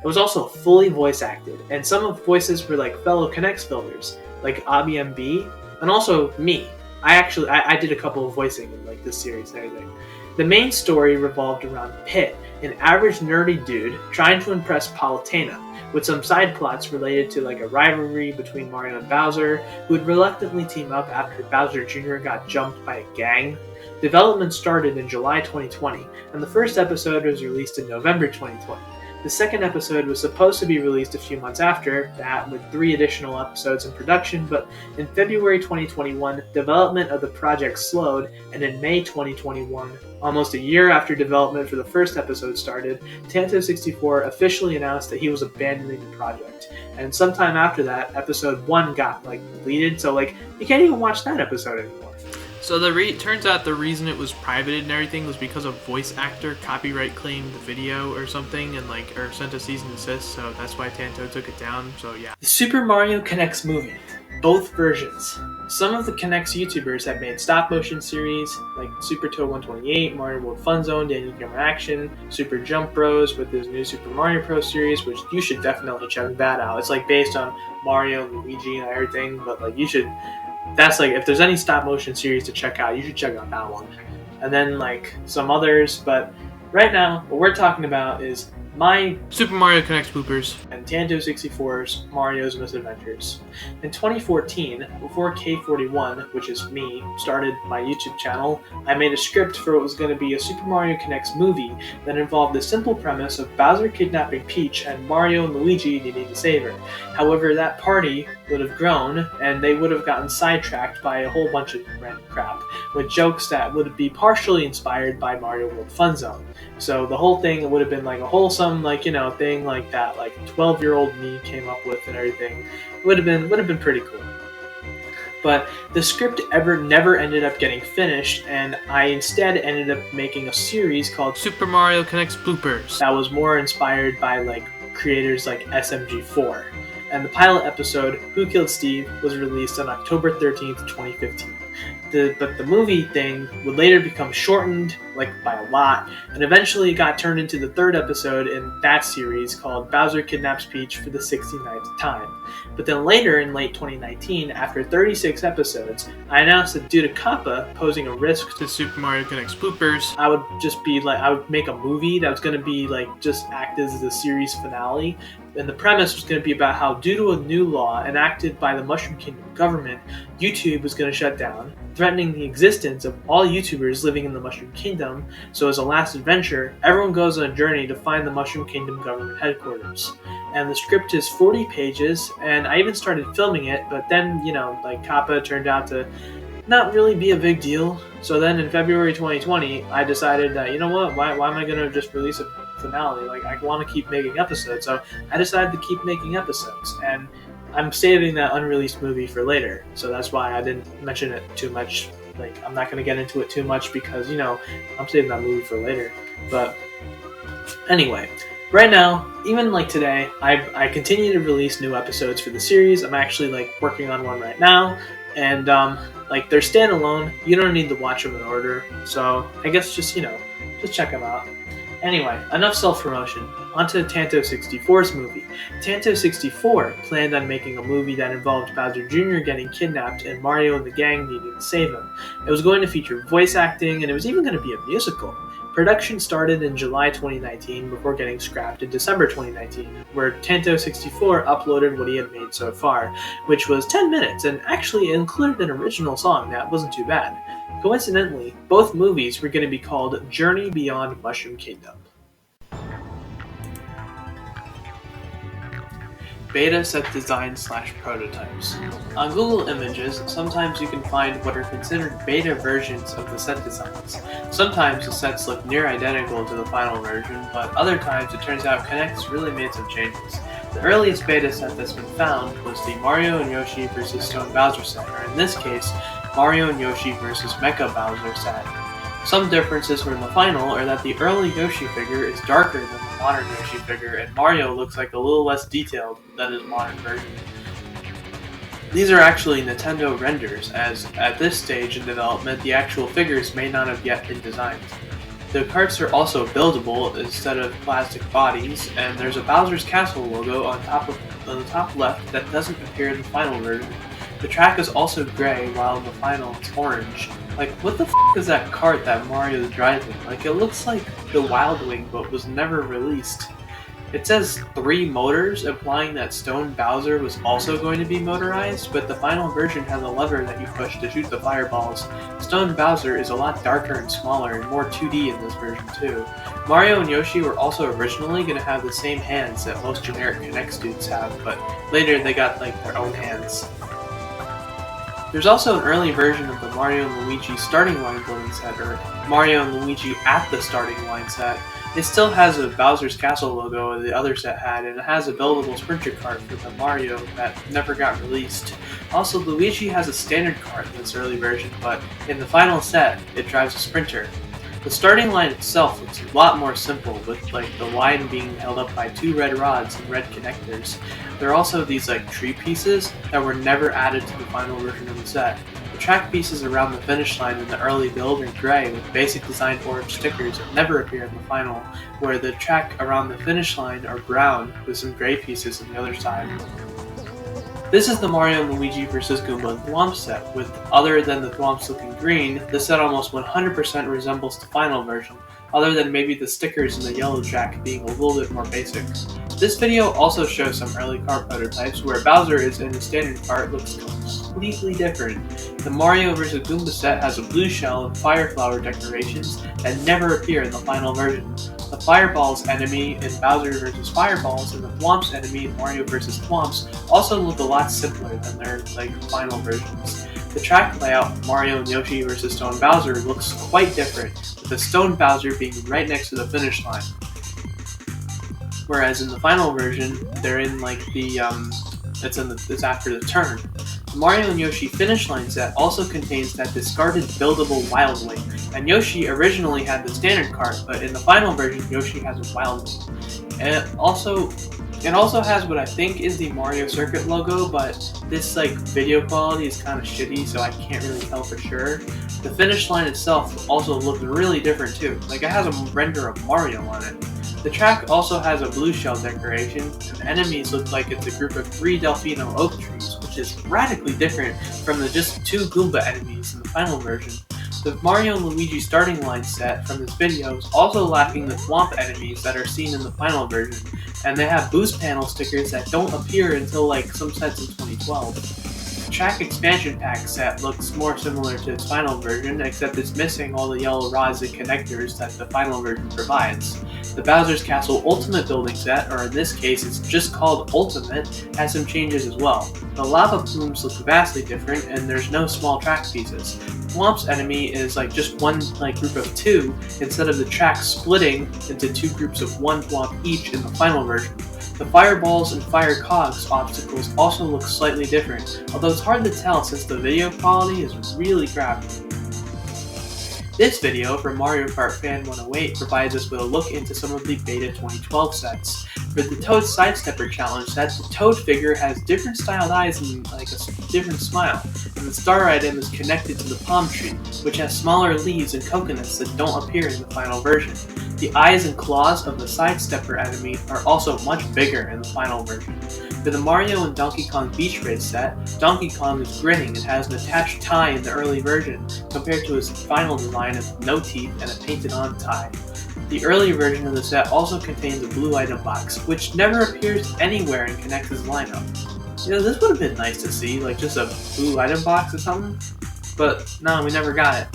Speaker 1: It was also fully voice acted, and some of the voices were like fellow Connects builders, like ABMB, and also me. I did a couple of voicing in like this series and everything. The main story revolved around Pit, an average nerdy dude trying to impress Palutena, with some side plots related to like a rivalry between Mario and Bowser, who would reluctantly team up after Bowser Jr. got jumped by a gang. Development started in July 2020, and the first episode was released in November 2020. The second episode was supposed to be released a few months after that, with 3 additional episodes in production, but in February 2021, development of the project slowed, and in May 2021, almost a year after development for the first episode started, Tanto 64 officially announced that he was abandoning the project. And sometime after that, episode 1 got deleted, so you can't even watch that episode anymore. So turns out the reason it was privated and everything was because a voice actor copyright claimed the video or something and or sent a cease and desist, so that's why Tanto took it down, so yeah. The Super Mario Connects movie. Both versions. Some of the Connects YouTubers have made stop-motion series, like Super Toad 128, Mario World Fun Zone, Daniel Gamer Action, Super Jump Bros with his new Super Mario Pro series, which you should definitely check that out. It's based on Mario and Luigi and everything, but you should... That's if there's any stop motion series to check out, you should check out that one. And then some others, but right now what we're talking about is my
Speaker 3: Super Mario Connects bloopers,
Speaker 1: and Tanto64's Mario's Misadventures. In 2014, before K41, which is me, started my YouTube channel, I made a script for what was going to be a Super Mario Connects movie that involved the simple premise of Bowser kidnapping Peach and Mario and Luigi needing to save her. However, that party would have grown, and they would have gotten sidetracked by a whole bunch of random crap, with jokes that would be partially inspired by Mario World Fun Zone. So the whole thing would have been like a wholesome, thing like that, like 12-year-old me came up with and everything. It would have been pretty cool. But the script never ended up getting finished, and I instead ended up making a series called
Speaker 3: Super Mario Connects bloopers.
Speaker 1: that was more inspired by creators like SMG4. And the pilot episode, Who Killed Steve, was released on October 13th, 2015. But the movie thing would later become shortened, by a lot, and eventually got turned into the third episode in that series called Bowser Kidnaps Peach for the 69th time. But then later in late 2019, after 36 episodes, I announced that due to Kappa posing a risk
Speaker 3: To Super Mario Connects bloopers,
Speaker 1: I would just be I would make a movie that was going to be just act as the series finale. And the premise was going to be about how, due to a new law enacted by the Mushroom Kingdom government, YouTube was going to shut down, threatening the existence of all YouTubers living in the Mushroom Kingdom. So as a last adventure, everyone goes on a journey to find the Mushroom Kingdom government headquarters. And the script is 40 pages, and I even started filming it, but then, Kappa turned out to not really be a big deal. So then in February 2020, I decided that, why am I going to just release a finale? I want to keep making episodes. So I decided to keep making episodes, and I'm saving that unreleased movie for later. So that's why I didn't mention it too much. I'm not going to get into it too much because, I'm saving that movie for later. But anyway, right now, even today, I continue to release new episodes for the series. I'm actually working on one right now, and they're standalone. You don't need to watch them in order. So I guess just check them out. Anyway, enough self-promotion. Onto Tanto64's movie. Tanto64 planned on making a movie that involved Bowser Jr. getting kidnapped and Mario and the gang needing to save him. It was going to feature voice acting, and it was even going to be a musical. Production started in July 2019 before getting scrapped in December 2019, where Tanto64 uploaded what he had made so far, which was 10 minutes and actually included an original song that wasn't too bad. Coincidentally, both movies were going to be called Journey Beyond Mushroom Kingdom. Beta set design / prototypes. On Google Images, sometimes you can find what are considered beta versions of the set designs. Sometimes the sets look near identical to the final version, but other times it turns out Connects really made some changes. The earliest beta set that's been found was the Mario and Yoshi vs. Stone Bowser set, or in this case, Mario and Yoshi vs. Mecha Bowser set. Some differences from the final are that the early Yoshi figure is darker than the modern Yoshi figure, and Mario looks a little less detailed than his modern version. These are actually Nintendo renders, as at this stage in development the actual figures may not have yet been designed. The carts are also buildable instead of plastic bodies, and there's a Bowser's Castle logo on the top left that doesn't appear in the final version. The track is also gray, while in the final it's orange. What the f*** is that cart that Mario is driving? It looks like the Wild Wing, but was never released. It says 3 motors, implying that Stone Bowser was also going to be motorized, but the final version has a lever that you push to shoot the fireballs. Stone Bowser is a lot darker and smaller, and more 2D in this version too. Mario and Yoshi were also originally going to have the same hands that most generic Connects dudes have, but later they got their own hands. There's also an early version of the Mario and Luigi starting line building set, or Mario and Luigi at the starting line set. It still has a Bowser's Castle logo the other set had, and it has a buildable sprinter cart for the Mario that never got released. Also, Luigi has a standard cart in this early version, but in the final set, it drives a sprinter. The starting line itself looks a lot more simple, with the line being held up by 2 red rods and red connectors. There are also these tree pieces that were never added to the final version of the set. The track pieces around the finish line in the early build are gray with basic designed orange stickers that never appear in the final, where the track around the finish line are brown with some gray pieces on the other side. This is the Mario and Luigi vs. Goomba Thwomp set, with other than the Thwomps looking green, the set almost 100% resembles the final version. other than maybe the stickers in the yellow track being a little bit more basic. This video also shows some early kart prototypes where Bowser is in a standard kart looks completely different. The Mario vs. Goomba set has a blue shell and fire flower decorations that never appear in the final version. The Fireballs enemy in Bowser vs. Fireballs and the Thwomps enemy in Mario vs. Thwomps also look a lot simpler than their final versions. The track layout of Mario and Yoshi vs. Stone Bowser looks quite different, with the Stone Bowser being right next to the finish line. Whereas in the final version, they're in it's after the turn. The Mario and Yoshi finish line set also contains that discarded buildable Wild Wing, and Yoshi originally had the standard kart, but in the final version, Yoshi has a Wild Wing. And it also has what I think is the Mario Circuit logo, but this video quality is kind of shitty, so I can't really tell for sure. The finish line itself also looks really different too. It has a render of Mario on it. The track also has a blue shell decoration, and enemies look like it's a group of 3 Delfino oak trees, which is radically different from the just 2 Goomba enemies in the final version. The Mario and Luigi starting line set from this video is also lacking the Thwomp enemies that are seen in the final version, and they have boost panel stickers that don't appear until some sets in 2012. The track expansion pack set looks more similar to its final version, except it's missing all the yellow rods and connectors that the final version provides. The Bowser's Castle Ultimate building set, or in this case it's just called Ultimate, has some changes as well. The lava plumes look vastly different, and there's no small track pieces. Thwomp's enemy is just one group of 2, instead of the track splitting into 2 groups of 1 Thwomp each in the final version. The Fireballs and Fire Cogs obstacles also look slightly different, although it's hard to tell since the video quality is really crappy. This video from Mario Kart Fan 108 provides us with a look into some of the Beta 2012 sets. For the Toad Sidestepper Challenge set, the Toad figure has different styled eyes and a different smile, and the star item is connected to the palm tree, which has smaller leaves and coconuts that don't appear in the final version. The eyes and claws of the Sidestepper enemy are also much bigger in the final version. For the Mario and Donkey Kong Beach Race set, Donkey Kong is grinning and has an attached tie in the early version, compared to his final design of no teeth and a painted-on tie. The early version of the set also contains a blue item box, which never appears anywhere in Connex's lineup. This would have been nice to see, just a blue item box or something, but no, we never got it.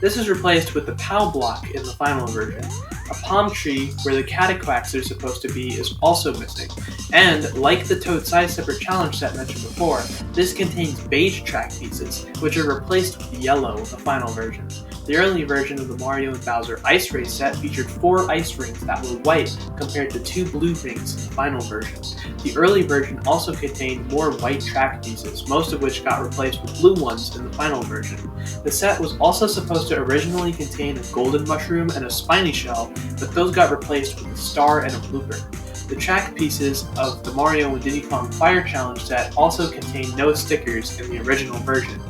Speaker 1: This is replaced with the POW block in the final version. A palm tree where the Cataquacks are supposed to be is also missing, and like the Toad Sidestepper Challenge set mentioned before, this contains beige track pieces, which are replaced with yellow in the final version. The early version of the Mario and Bowser Ice Race set featured 4 ice rings that were white compared to 2 blue rings in the final version. The early version also contained more white track pieces, most of which got replaced with blue ones in the final version. The set was also supposed to originally contain a golden mushroom and a spiny shell, but those got replaced with a star and a blooper. The track pieces of the Mario and Diddy Kong Fire Challenge set also contain no stickers in the original version.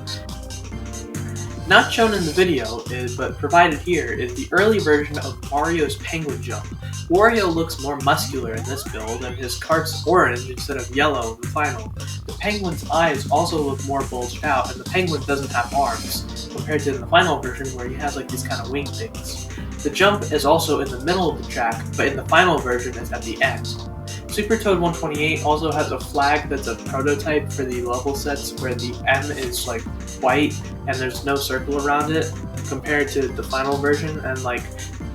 Speaker 1: Not shown in the video, but provided here, is the early version of Mario's penguin jump. Wario looks more muscular in this build, and his kart's orange instead of yellow in the final. The penguin's eyes also look more bulged out, and the penguin doesn't have arms, compared to the final version where he has these kind of wing things. The jump is also in the middle of the track, but in the final version it's at the end. Super Toad 128 also has a flag that's a prototype for the level sets where the M is white and there's no circle around it compared to the final version, and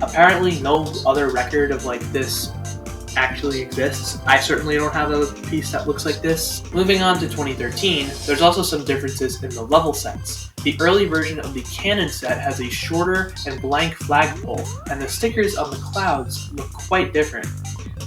Speaker 1: apparently no other record of this actually exists. I certainly don't have a piece that looks like this. Moving on to 2013, there's also some differences in the level sets. The early version of the Cannon set has a shorter and blank flagpole, and the stickers on the clouds look quite different.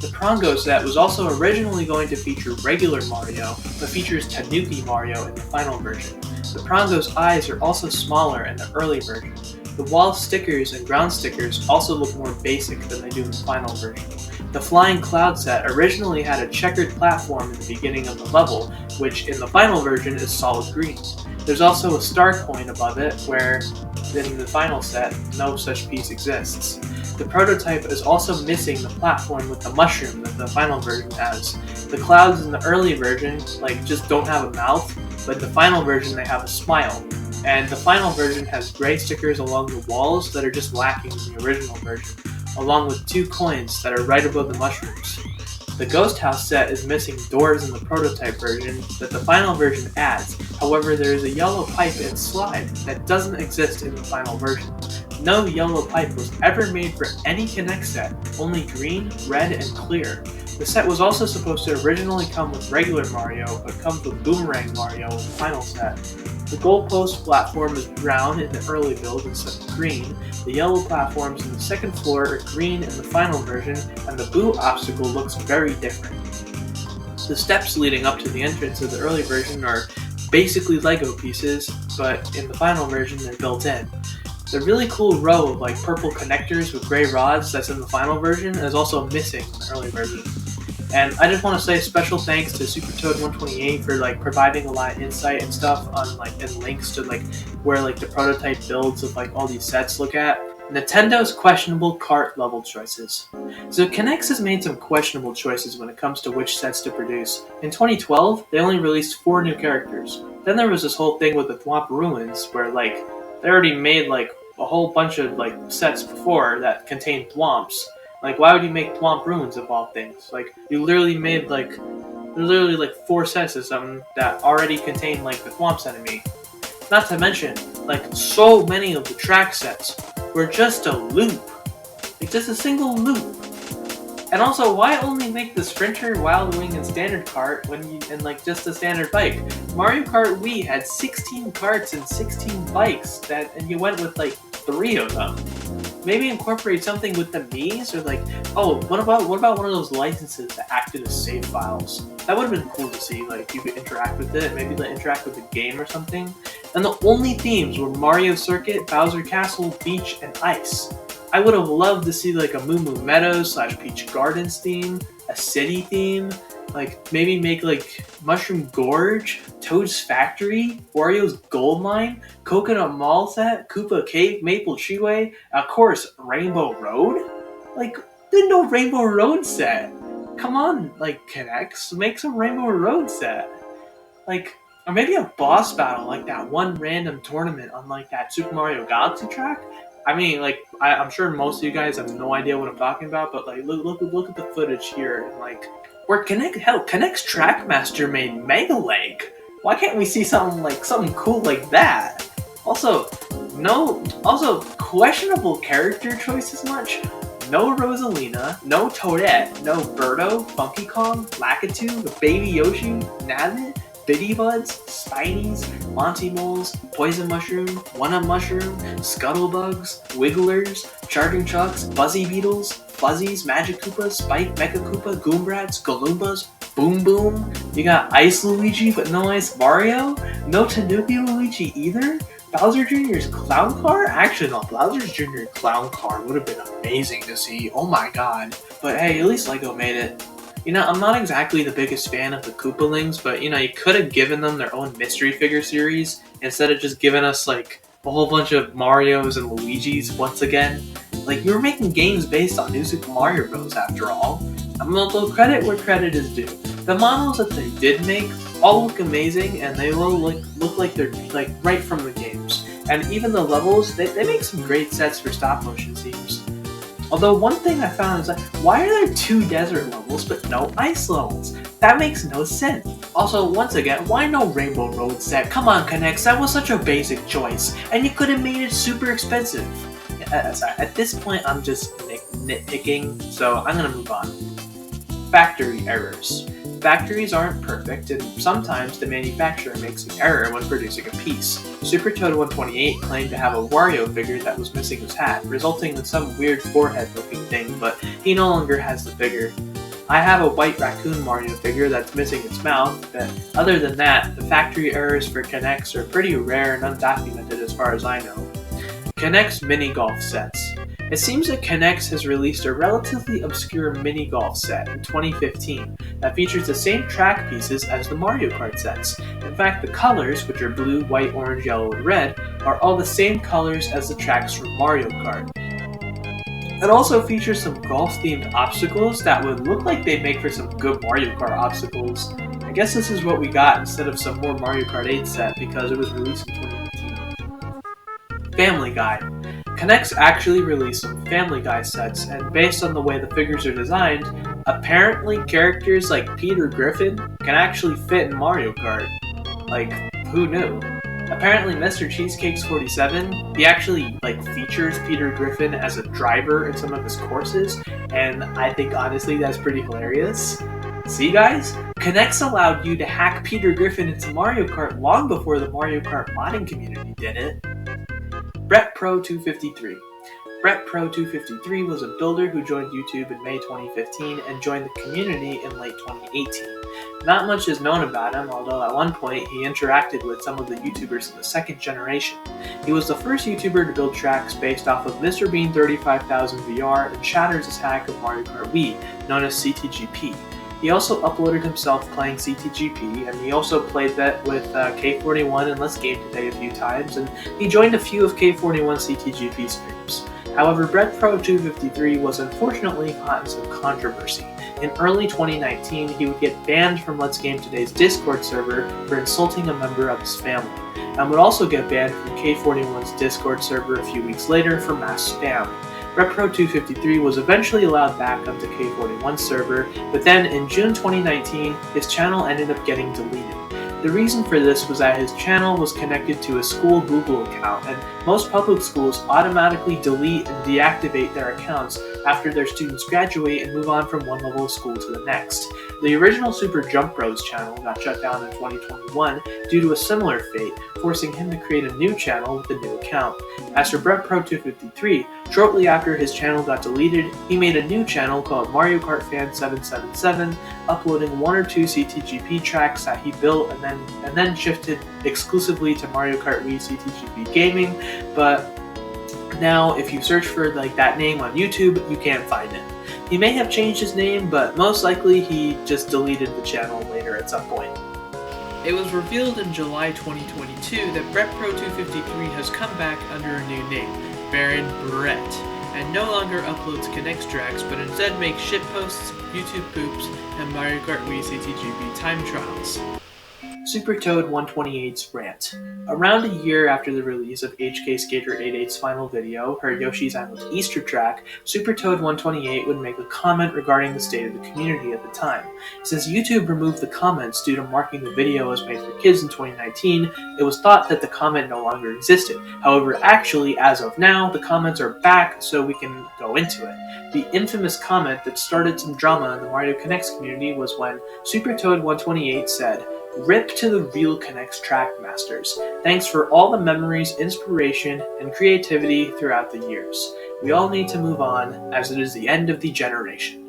Speaker 1: The Prongo set was also originally going to feature regular Mario, but features Tanuki Mario in the final version. The Prongo's eyes are also smaller in the early version. The wall stickers and ground stickers also look more basic than they do in the final version. The Flying Cloud set originally had a checkered platform in the beginning of the level, which in the final version is solid green. There's also a star coin above it, where in the final set, no such piece exists. The prototype is also missing the platform with the mushroom that the final version has. The clouds in the early version just don't have a mouth, but in the final version they have a smile. And the final version has gray stickers along the walls that are just lacking in the original version, along with 2 coins that are right above the mushrooms. The ghost house set is missing doors in the prototype version that the final version adds. However, there is a yellow pipe and slide that doesn't exist in the final version. No yellow pipe was ever made for any Kinect set, only green, red, and clear. The set was also supposed to originally come with regular Mario, but comes with Boomerang Mario in the final set. The goalpost platform is brown in the early build instead of green. The yellow platforms in the second floor are green in the final version, and the Boo obstacle looks very different. The steps leading up to the entrance of the early version are basically Lego pieces, but in the final version they're built in. The really cool row of purple connectors with gray rods that's in the final version is also missing in the early version. And I just want to say special thanks to SuperToad128 for providing a lot of insight and stuff on and links to where the prototype builds of all these sets look at. Nintendo's questionable cart level choices. So Kinect has made some questionable choices when it comes to which sets to produce. In 2012, they only released 4 new characters. Then there was this whole thing with the Thwomp Ruins where they already made a whole bunch of sets before that contained Thwomps. Why would you make Thwomp Ruins of all things? You literally made 4 sets or something that already contain the Thwomps enemy. Not to mention, so many of the track sets were just a loop. Just a single loop. And also, why only make the Sprinter, Wild Wing, and Standard Cart when you just a standard bike? Mario Kart Wii had 16 carts and 16 bikes and you went with 3 of them. Maybe incorporate something with the Mii's or what about one of those licenses that acted as save files? That would have been cool to see. You could interact with it, maybe interact with the game or something. And the only themes were Mario Circuit, Bowser Castle, Beach, and Ice. I would have loved to see a Moo Moo Meadows / Peach Gardens theme, a city theme, maybe make Mushroom Gorge, Toad's Factory, Wario's Gold Mine, Coconut Mall set, Koopa Cave, Maple Treeway, of course, Rainbow Road? There's no Rainbow Road set. Come on, Kinect, make some Rainbow Road set. Or maybe a boss battle that one random tournament on that Super Mario Galaxy track. I mean, I'm sure most of you guys have no idea what I'm talking about, but look at the footage here, where Kinect's Trackmaster made Mega Lake. Why can't we see something cool like that? Also, questionable character choices much. No Rosalina, no Toadette, no Birdo, Funky Kong, Lakitu, Baby Yoshi, Nabbit, Bitty Buds, Spideys, Monty Moles, Poison Mushroom, One-Up Mushroom, Scuttlebugs, Wigglers, Charging Chucks, Buzzy Beetles, Fuzzies, Magic Koopas, Spike, Mecha Koopa, Goombrats, Galoombas, Boom Boom. You got Ice Luigi but no Ice Mario? No Tanuki Luigi either? Bowser Jr.'s Clown Car? Actually, no, Bowser Jr. Clown Car would have been amazing to see. Oh my god. But hey, at least LEGO made it. I'm not exactly the biggest fan of the Koopalings, but you could have given them their own mystery figure series instead of just giving us a whole bunch of Marios and Luigis once again. You were making games based on New Super Mario Bros. After all. I'm gonna throw credit where credit is due. The models that they did make all look amazing, and they all look like they're right from the games. And even the levels, they make some great sets for stop motion scenes. Although one thing I found is why are there 2 desert levels but no ice levels? That makes no sense. Also, once again, why no Rainbow Road set? Come on, Kinect, that was such a basic choice, and you could have made it super expensive. Sorry, at this point I'm just nitpicking, so I'm gonna move on. Factory errors. Factories aren't perfect, and sometimes the manufacturer makes an error when producing a piece. SuperToad128 claimed to have a Wario figure that was missing his hat, resulting in some weird forehead-looking thing, but he no longer has the figure. I have a white raccoon Mario figure that's missing its mouth, but other than that, the factory errors for Kinects are pretty rare and undocumented as far as I know. Kinect's mini golf sets. It seems that Kinect has released a relatively obscure mini golf set in 2015 that features the same track pieces as the Mario Kart sets. In fact, the colors, which are blue, white, orange, yellow, and red, are all the same colors as the tracks from Mario Kart. It also features some golf-themed obstacles that would look like they'd make for some good Mario Kart obstacles. I guess this is what we got instead of some more Mario Kart 8 set because it was released in 2015. Family Guy. K'NEX actually released some Family Guy sets, and based on the way the figures are designed, apparently characters like Peter Griffin can actually fit in Mario Kart. Like, who knew? Apparently Mr. Cheesecake's 47, he actually features Peter Griffin as a driver in some of his courses, and I think honestly that's pretty hilarious. See guys? K'NEX allowed you to hack Peter Griffin into Mario Kart long before the Mario Kart modding community did it. Brett Pro 253. Brett Pro 253 was a builder who joined YouTube in May 2015 and joined the community in late 2018. Not much is known about him, although at one point he interacted with some of the YouTubers in the second generation. He was the first YouTuber to build tracks based off of Mr. Bean 35000 VR and Shatter's hack of Mario Kart Wii, known as CTGP. He also uploaded himself playing CTGP, and he also played that with K41 and Let's Game Today a few times, and he joined a few of K41 CTGP streams. However, Brett Pro 253 was unfortunately caught in some controversy. In early 2019, he would get banned from Let's Game Today's Discord server for insulting a member of his family, and would also get banned from K41's Discord server a few weeks later for mass spam. Brett Pro 253 was eventually allowed back onto K41's server, but then in June 2019, his channel ended up getting deleted. The reason for this was that his channel was connected to a school Google account, and most public schools automatically delete and deactivate their accounts after their students graduate and move on from one level of school to the next. The original Super Jump Bros channel got shut down in 2021 due to a similar fate, forcing him to create a new channel with a new account. As for Brett Pro 253, shortly after his channel got deleted, he made a new channel called Mario Kart Fan 777, uploading one or two CTGP tracks that he built and then shifted exclusively to Mario Kart Wii CTGP gaming, but now if you search for that name on YouTube, you can't find it. He may have changed his name, but most likely he just deleted the channel later at some point.
Speaker 3: It was revealed in July 2022 that Brett Pro 253 has come back under a new name, Baron Brett, and no longer uploads K'NEX tracks, but instead makes shitposts, YouTube poops, and Mario Kart Wii CTGP time trials.
Speaker 1: Super Toad 128's rant. Around a year after the release of HK Skater 88's final video, her Yoshi's Island Easter track, Super Toad 128 would make a comment regarding the state of the community at the time. Since YouTube removed the comments due to marking the video as made for kids in 2019, it was thought that the comment no longer existed. However, actually, as of now, the comments are back, so we can go into it. The infamous comment that started some drama in the Mario K'NEX community was when Super Toad 128 said, "Rip to the real K'NEX track masters. Thanks for all the memories, inspiration, and creativity throughout the years. We all need to move on, as it is the end of the generation."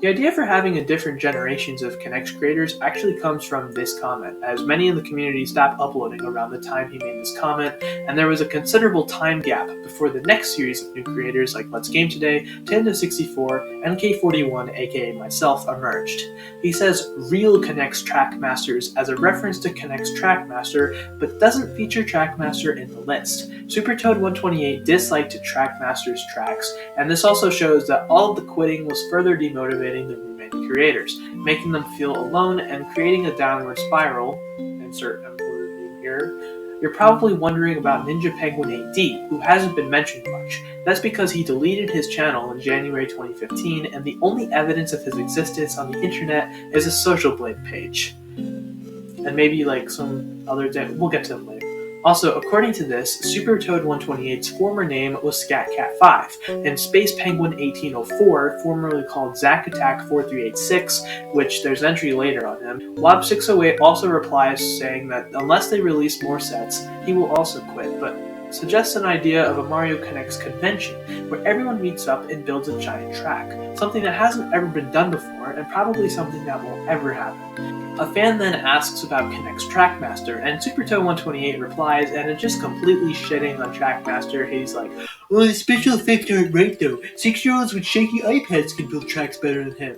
Speaker 1: The idea for having a different generations of K'NEX creators actually comes from this comment, as many in the community stopped uploading around the time he made this comment, and there was a considerable time gap before the next series of new creators like Let's Game Today, Tendo64, and K41 aka myself emerged. He says real K'NEX Trackmasters as a reference to K'NEX Trackmaster, but doesn't feature Trackmaster in the list. Super Toad 128 disliked Trackmaster's tracks, and this also shows that all of the quitting was further demotivating the remaining creators, making them feel alone and creating a downward spiral. Insert employer name here. You're probably wondering about Ninja Penguin 8D, who hasn't been mentioned much. That's because he deleted his channel in January 2015, and the only evidence of his existence on the internet is a Social Blade page. And maybe some other we'll get to them later. Also, according to this, Super Toad 128's former name was ScatCat5, and Space Penguin 1804, formerly called Zack Attack 4386, which there's an entry later on him, Wob608 also replies saying that unless they release more sets, he will also quit, but suggests an idea of a Mario K'NEX convention, where everyone meets up and builds a giant track, something that hasn't ever been done before, and probably something that won't ever happen. A fan then asks about K'NEX Trackmaster, and Super Toad 128 replies, and is just completely shitting on Trackmaster. He's like, "Well, the special effects aren't right though. 6-year-olds with shaky iPads can build tracks better than him."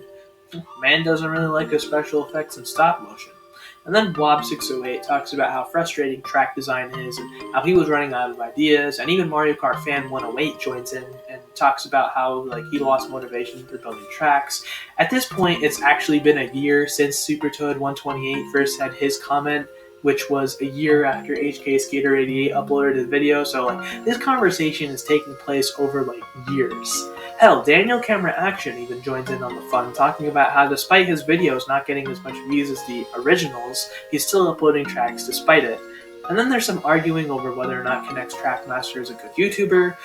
Speaker 1: Man doesn't really like his special effects in stop motion. And then Wob608 talks about how frustrating track design is and how he was running out of ideas, and even Mario Kart Fan 108 joins in and talks about how he lost motivation for building tracks. At this point, it's actually been a year since Super Toad 128 first had his comment, which was a year after HK Skater 88 uploaded his video, so like this conversation is taking place over like years. Hell, Daniel Camera Action even joins in on the fun, talking about how despite his videos not getting as much views as the originals, he's still uploading tracks despite it. And then there's some arguing over whether or not Connect's Trackmaster is a good YouTuber.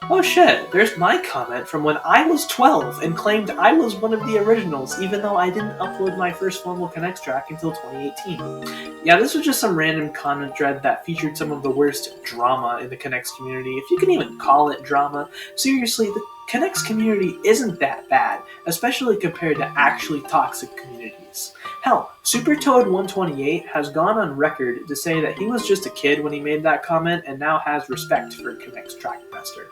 Speaker 1: Oh shit, there's my comment from when I was 12 and claimed I was one of the originals, even though I didn't upload my first formal Connects track until 2018. Yeah, this was just some random comment thread that featured some of the worst drama in the Connects community, if you can even call it drama. Seriously, the Connects community isn't that bad, especially compared to actually toxic communities. Hell, SuperToad128 has gone on record to say that he was just a kid when he made that comment and now has respect for Connect's Trackmaster.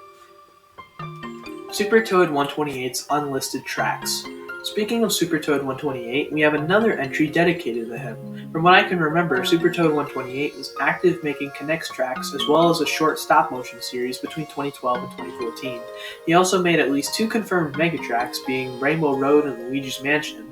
Speaker 1: SuperToad128's unlisted tracks. Speaking of SuperToad128, we have another entry dedicated to him. From what I can remember, SuperToad128 was active making Connects tracks as well as a short stop-motion series between 2012 and 2014. He also made at least 2 confirmed mega tracks, being Rainbow Road and Luigi's Mansion.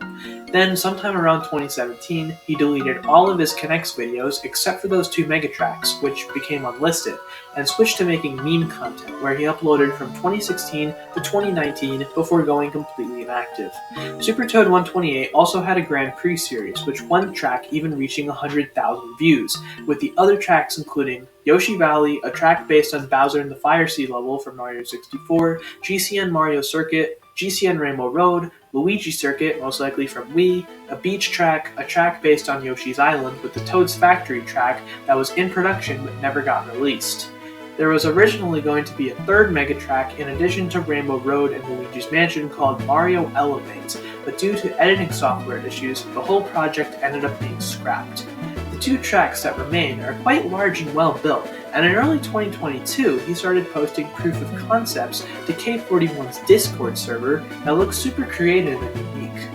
Speaker 1: Then, sometime around 2017, he deleted all of his Connects videos except for those 2 mega tracks, which became unlisted, and switched to making meme content, where he uploaded from 2016 to 2019 before going completely inactive. SuperToad128 also had a Grand Prix series, with one track even reaching 100,000 views, with the other tracks including Yoshi Valley, a track based on Bowser in the Fire Sea level from Mario 64, GCN Mario Circuit, GCN Rainbow Road, Luigi Circuit, most likely from Wii, a beach track, a track based on Yoshi's Island with the Toad's Factory track that was in production but never got released. There was originally going to be a 3rd mega track in addition to Rainbow Road and Luigi's Mansion called Mario Elevate, but due to editing software issues, the whole project ended up being scrapped. The 2 tracks that remain are quite large and well built, and in early 2022, he started posting proof of concepts to K41's Discord server that looks super creative and unique.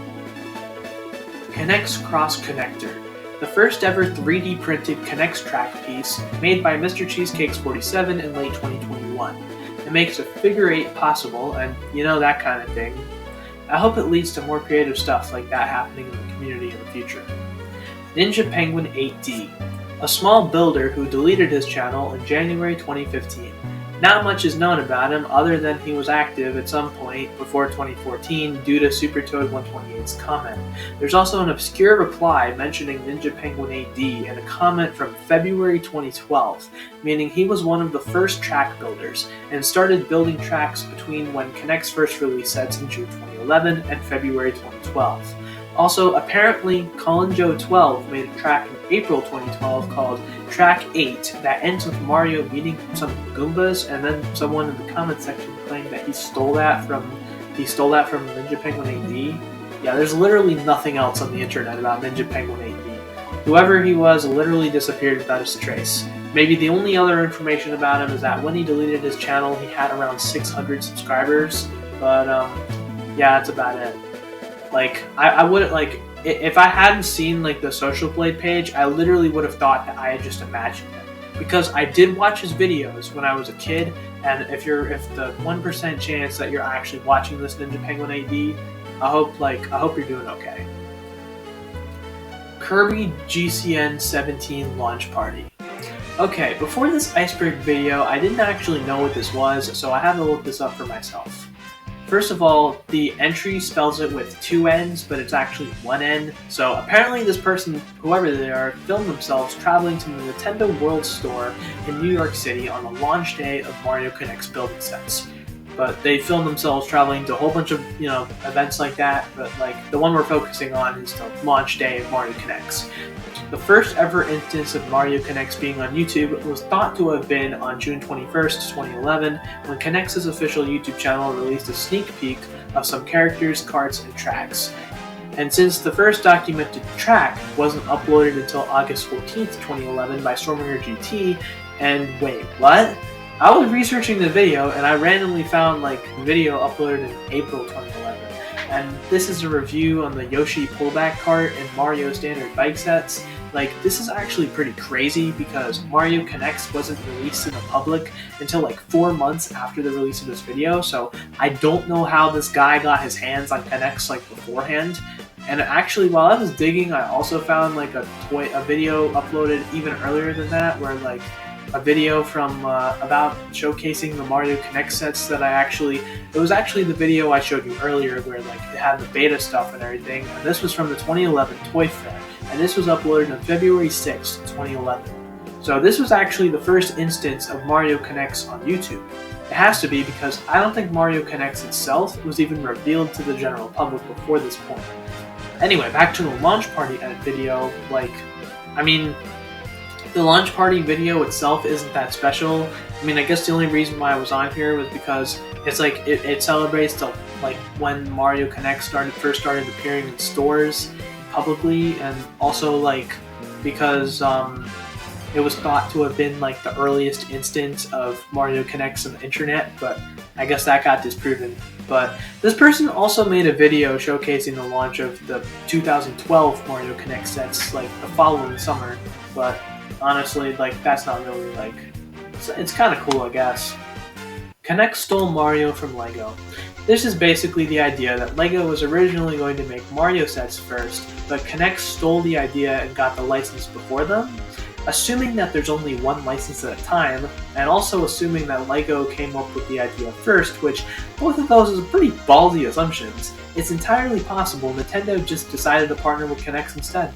Speaker 1: Connects Cross Connector. The first ever 3D printed Connects track piece made by Mr. Cheesecakes 47 in late 2021. It makes a figure 8 possible, and you know, that kind of thing. I hope it leads to more creative stuff like that happening in the community in the future. Ninja Penguin 8D. A small builder who deleted his channel in January 2015. Not much is known about him other than he was active at some point before 2014 due to SuperToad128's comment. There's also an obscure reply mentioning Ninja Penguin 8D and a comment from February 2012, meaning he was one of the first track builders and started building tracks between when Connects first released sets in June 2011 and February 2012. Also, apparently, Colin Joe 12 made a track in April 2012 called Track 8 that ends with Mario meeting some Goombas, and then someone in the comment section claimed that he stole that from Ninja Penguin 8D. Yeah, there's literally nothing else on the internet about Ninja Penguin 8D. Whoever he was literally disappeared without a trace. Maybe the only other information about him is that when he deleted his channel, he had around 600 subscribers, but yeah, that's about it. Like, I wouldn't, like, if I hadn't seen, like, the Social Blade page, I literally would have thought that I had just imagined it. Because I did watch his videos when I was a kid, and if the 1% chance that you're actually watching this Ninja Penguin AD, I hope you're doing okay. Kirby GCN 17 launch party. Okay, before this Iceberg video, I didn't actually know what this was, so I had to look this up for myself. First of all, the entry spells it with 2 N's, but it's actually 1 N. So apparently this person, whoever they are, filmed themselves traveling to the Nintendo World Store in New York City on the launch day of Mario Connects building sets. But they filmed themselves traveling to a whole bunch of, events like that, but like the one we're focusing on is the launch day of Mario Connects. The first ever instance of Mario Connects being on YouTube was thought to have been on June 21st, 2011, when Connects' official YouTube channel released a sneak peek of some characters, carts, and tracks. And since the first documented track wasn't uploaded until August 14th, 2011 by Storminger GT, and wait, what? I was researching the video and I randomly found the video uploaded in April 2011. And this is a review on the Yoshi pullback cart and Mario standard bike sets. This is actually pretty crazy because Mario Connects wasn't released in the public until 4 months after the release of this video, so I don't know how this guy got his hands on Connects beforehand. And actually, while I was digging, I also found like a video uploaded even earlier than that, where like a video from about showcasing the Mario Connect sets that it was actually the video I showed you earlier, where like it had the beta stuff and everything. And this was from the 2011 Toy Fair, and this was uploaded on February 6th, 2011. So this was actually the first instance of Mario Connects on YouTube. It has to be, because I don't think Mario Connects itself was even revealed to the general public before this point. Anyway, back to the launch party edit video. The launch party video itself isn't that special. I guess the only reason why I was on here was because it's like it celebrates like when Mario Connect first started appearing in stores publicly, and also like because it was thought to have been like the earliest instance of Mario Connects on the internet, but I guess that got disproven. But this person also made a video showcasing the launch of the 2012 Mario Connect sets like the following summer, but honestly, like that's not really like, it's kind of cool, I guess. Connect stole Mario from LEGO. This is basically the idea that LEGO was originally going to make Mario sets first, but Connect stole the idea and got the license before them. Assuming that there's only one license at a time, and also assuming that LEGO came up with the idea first, which both of those are pretty ballsy assumptions, it's entirely possible Nintendo just decided to partner with Connect instead.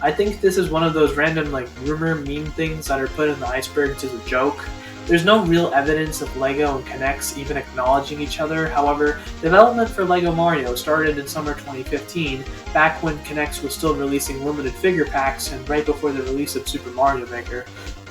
Speaker 1: I think this is one of those random like rumor meme things that are put in the Iceberg as a joke. There's no real evidence of LEGO and Connects even acknowledging each other. However, development for LEGO Mario started in summer 2015, back when Connects was still releasing limited figure packs and right before the release of Super Mario Maker.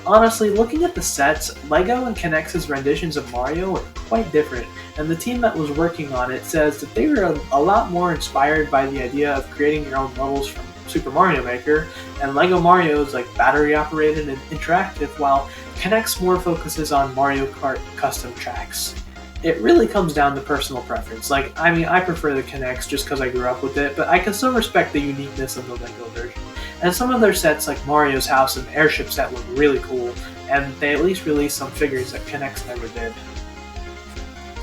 Speaker 1: Honestly, looking at the sets, LEGO and Connects' renditions of Mario are quite different, and the team that was working on it says that they were a lot more inspired by the idea of creating your own levels from Super Mario Maker, and LEGO Mario is like battery operated and interactive, while Connects more focuses on Mario Kart custom tracks. It really comes down to personal preference. I prefer the Connects just because I grew up with it, but I can still respect the uniqueness of the LEGO version. And some of their sets, like Mario's house and airship set, look really cool, and they at least released some figures that Connects never did.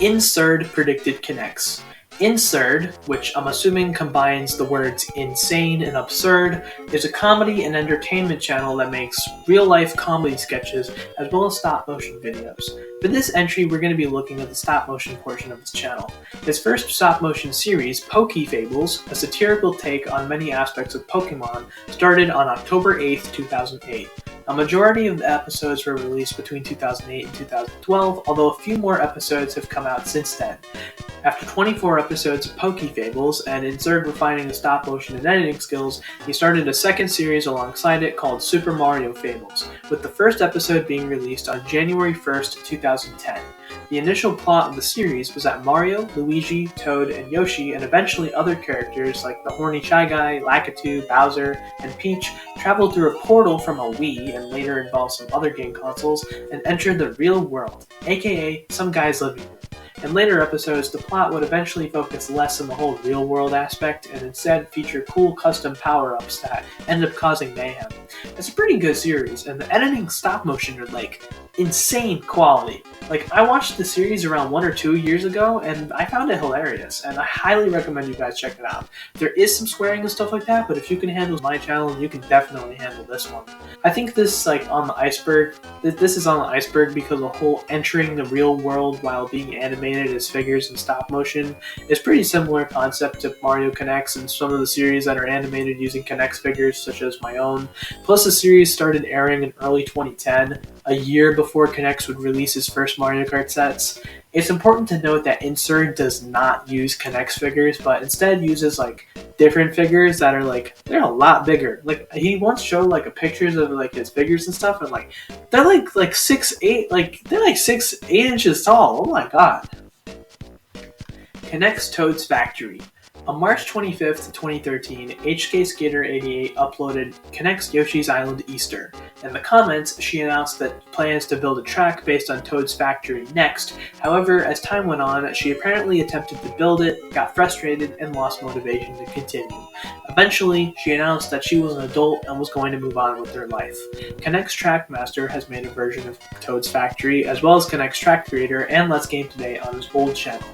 Speaker 1: Inserd predicted Connects. Inserd, which I'm assuming combines the words insane and absurd, is a comedy and entertainment channel that makes real-life comedy sketches as well as stop-motion videos. For this entry, we're going to be looking at the stop-motion portion of this channel. His first stop-motion series, Pokefables, a satirical take on many aspects of Pokemon, started on October 8th, 2008. A majority of the episodes were released between 2008 and 2012, although a few more episodes have come out since then. After 24 episodes of Pokefables and Inserd refining his stop-motion and editing skills, he started a second series alongside it called Super Mario Fables, with the first episode being released on January 1st, 2010. The initial plot of the series was that Mario, Luigi, Toad, and Yoshi, and eventually other characters like the horny Shy Guy, Lakitu, Bowser, and Peach traveled through a portal from a Wii, and later involved some other game consoles, and entered the real world, aka some guy's living room. In later episodes, the plot would eventually focus less on the whole real-world aspect and instead feature cool custom power-ups that end up causing mayhem. It's a pretty good series, and the editing stop-motion are like insane quality. I watched the series around 1 or 2 years ago, and I found it hilarious, and I highly recommend you guys check it out. There is some swearing and stuff like that, but if you can handle my channel, you can definitely handle this one. I think this, on the Iceberg, this is on the Iceberg because the whole entering the real world while being animated as figures in stop motion is pretty similar concept to Mario Connects and some of the series that are animated using Connects figures, such as my own. Plus, the series started airing in early 2010, a year before Connects would release his first Mario Kart sets. It's important to note that Inserd does not use Connects figures, but instead uses different figures that are they're a lot bigger. He once showed pictures of his figures and stuff, and they're 6'8", they're 6'8" inches tall. Oh my god. Connects Toad's Factory. On March 25th, 2013, HK Skater 88 uploaded Connects Yoshi's Island Easter. In the comments, she announced that plans to build a track based on Toad's Factory next. However, as time went on, she apparently attempted to build it, got frustrated, and lost motivation to continue. Eventually, she announced that she was an adult and was going to move on with her life. Connects Trackmaster has made a version of Toad's Factory, as well as Connects Track Creator and Let's Game Today on his old channel.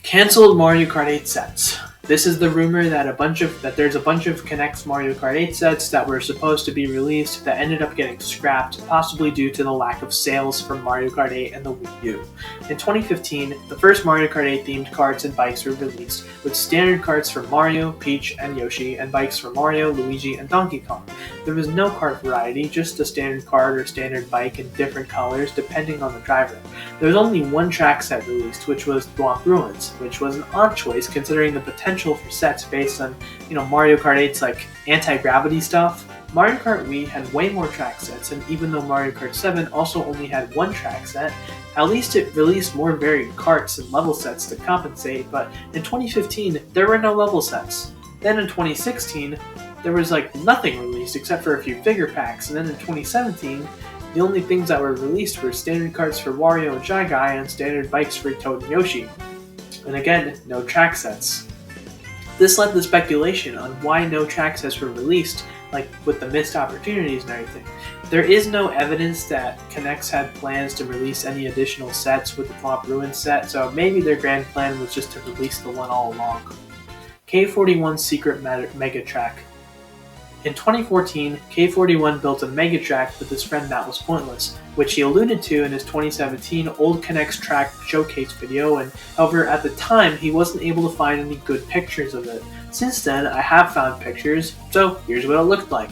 Speaker 1: Cancelled Mario Kart 8 sets. This is the rumor that there's a bunch of Connect's Mario Kart 8 sets that were supposed to be released that ended up getting scrapped, possibly due to the lack of sales from Mario Kart 8 and the Wii U. In 2015, the first Mario Kart 8 themed carts and bikes were released, with standard carts for Mario, Peach, and Yoshi, and bikes for Mario, Luigi, and Donkey Kong. There was no kart variety, just a standard cart or standard bike in different colors depending on the driver. There was only one track set released, which was Thwomp Ruins, which was an odd choice considering the potential for sets based on, Mario Kart 8's like anti-gravity stuff. Mario Kart Wii had way more track sets, and even though Mario Kart 7 also only had one track set, at least it released more varied carts and level sets to compensate, but in 2015, there were no level sets. Then in 2016, there was nothing released except for a few figure packs, and then in 2017, the only things that were released were standard carts for Wario and Shy Guy and standard bikes for Toad and Yoshi. And again, no track sets. This led to speculation on why no track sets were released, with the missed opportunities and everything. There is no evidence that Connects had plans to release any additional sets with the Thwomp Ruins set, so maybe their grand plan was just to release the one all along. K41's Secret Mega Track. In 2014, K41 built a Mega Track with his friend That Was Pointless, which he alluded to in his 2017 Old Connects Track showcase video, and however at the time he wasn't able to find any good pictures of it. Since then, I have found pictures, so here's what it looked like.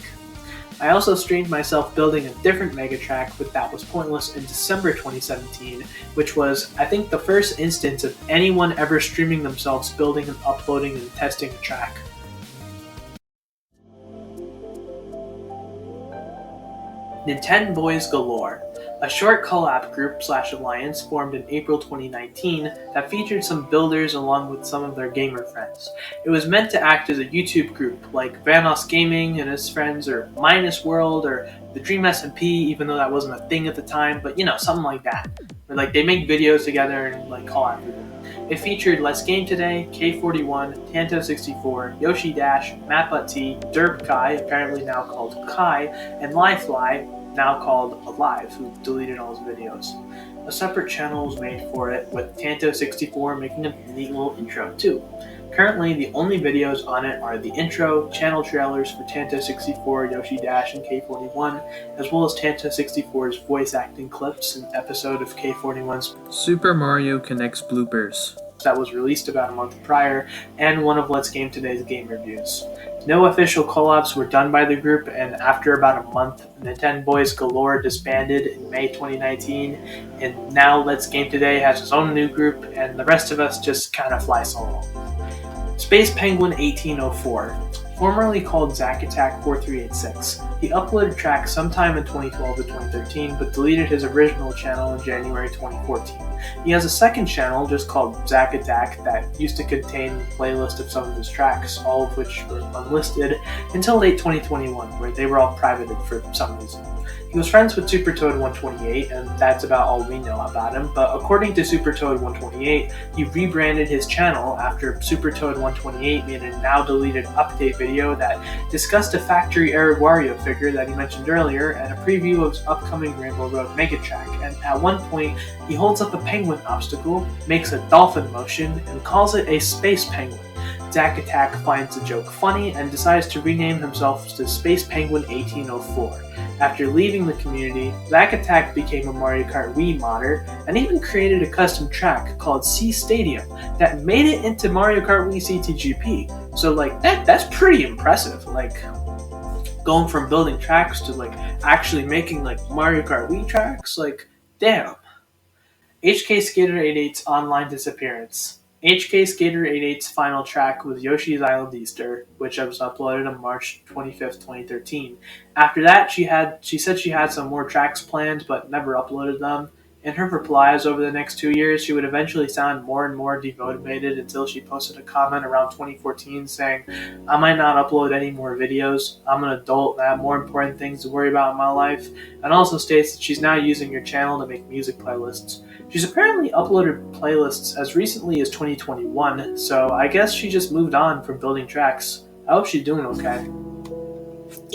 Speaker 1: I also streamed myself building a different Mega Track with That Was Pointless in December 2017, which was, I think, the first instance of anyone ever streaming themselves building and uploading and testing a track. Nintendo Boys Galore, a short collab group/alliance formed in April 2019 that featured some builders along with some of their gamer friends. It was meant to act as a YouTube group like Vanos Gaming and his friends, or Minus World, or the Dream SMP, even though that wasn't a thing at the time, but something like that. Where they make videos together and call out people. It featured Let's Game Today, K41, Tanto64, Yoshi Dash, MatButtT, Derp Kai, apparently now called Kai, and Livefly, now called Alive, who deleted all his videos. A separate channel was made for it, with Tanto64 making a neat little intro too. Currently, the only videos on it are the intro, channel trailers for Tanto64, Yoshi Dash, and K41, as well as Tanto64's voice acting clips, an episode of K41's
Speaker 3: Super Mario Connects bloopers
Speaker 1: that was released about a month prior, and one of Let's Game Today's game reviews. No official collabs were done by the group, and after about a month, Nintendo Boys Galore disbanded in May 2019, and now Let's Game Today has its own new group, and the rest of us just kind of fly solo. Space Penguin 1804, formerly called Zack Attack 4386. He uploaded tracks sometime in 2012 to 2013, but deleted his original channel in January 2014. He has a second channel just called Zack Attack that used to contain a playlist of some of his tracks, all of which were unlisted, until late 2021, where they were all privated for some reason. He was friends with SuperToad128, and that's about all we know about him, but according to SuperToad128, he rebranded his channel after SuperToad128 made a now-deleted update video that discussed a factory-error Wario figure that he mentioned earlier, and a preview of his upcoming Rainbow Road Mega Track, and at one point, he holds up a penguin obstacle, makes a dolphin motion, and calls it a space penguin. Zack Attack finds the joke funny and decides to rename himself to Space Penguin 1804. After leaving the community, Zack Attack became a Mario Kart Wii modder and even created a custom track called C Stadium that made it into Mario Kart Wii CTGP. So that's pretty impressive. Going from building tracks to actually making Mario Kart Wii tracks, damn. HK Skater 88's online disappearance. HK Skater 88's final track was Yoshi's Island Easter, which was uploaded on March 25th, 2013. After that, she said she had some more tracks planned, but never uploaded them. In her replies over the next 2 years, she would eventually sound more and more demotivated until she posted a comment around 2014 saying, "I might not upload any more videos. I'm an adult and I have more important things to worry about in my life," and also states that she's now using her channel to make music playlists. She's apparently uploaded playlists as recently as 2021, so I guess she just moved on from building tracks. I hope she's doing okay.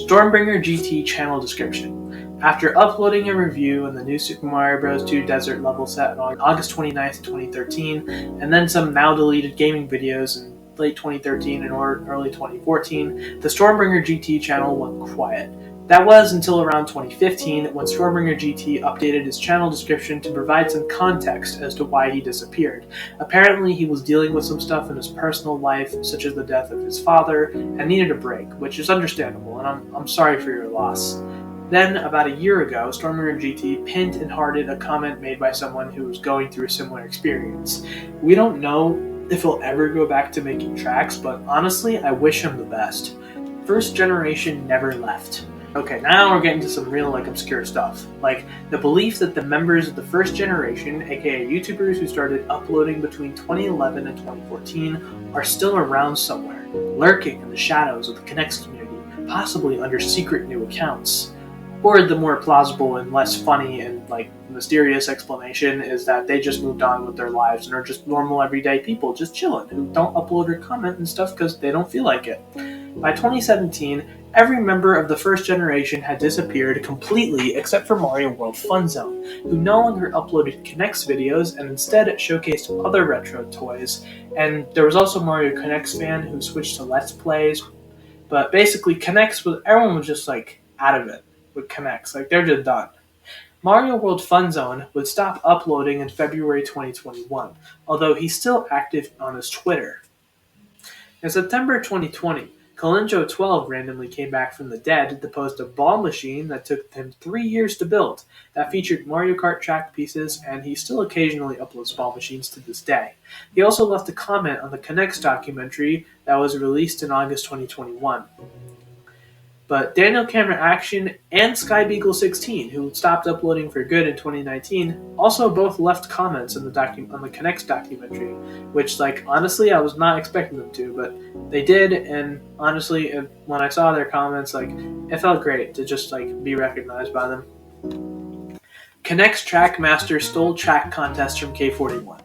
Speaker 1: Stormbringer GT channel description. After uploading a review in the new Super Mario Bros. 2 Desert level set on August 29th, 2013, and then some now deleted gaming videos in
Speaker 3: late 2013 and early 2014, the Stormbringer GT channel went quiet. That was until around 2015 when Stormbringer GT updated his channel description to provide some context as to why he disappeared. Apparently he was dealing with some stuff in his personal life, such as the death of his father, and needed a break, which is understandable, and I'm sorry for your loss. Then, about a year ago, Stormbringer GT pinned and hearted a comment made by someone who was going through a similar experience. We don't know if he'll ever go back to making tracks, but honestly, I wish him the best. First generation never left. Okay, now we're getting to some real, obscure stuff. Like, the belief that the members of the first generation, aka YouTubers who started uploading between 2011 and 2014, are still around somewhere, lurking in the shadows of the Connects community, possibly under secret new accounts. Or the more plausible and less funny and, mysterious explanation is that they just moved on with their lives and are just normal everyday people just chilling, who don't upload or comment and stuff because they don't feel like it. By 2017, every member of the first generation had disappeared completely except for Mario World Fun Zone, who no longer uploaded Connects videos and instead showcased other retro toys. And there was also Mario Connects fan who switched to Let's Plays. But basically, everyone was just out of it with Connects. They're just done. Mario World Fun Zone would stop uploading in February 2021, although he's still active on his Twitter. In September 2020, Kalinjo12 randomly came back from the dead to post a ball machine that took him 3 years to build that featured Mario Kart track pieces, and he still occasionally uploads ball machines to this day. He also left a comment on the Connects documentary that was released in August 2021. But Daniel Camera Action and SkyBeagle16, who stopped uploading for good in 2019, also both left comments on the Connects documentary, which, honestly, I was not expecting them to, but they did, and honestly, when I saw their comments, it felt great to just, be recognized by them. Connects Trackmaster stole track contest from K41.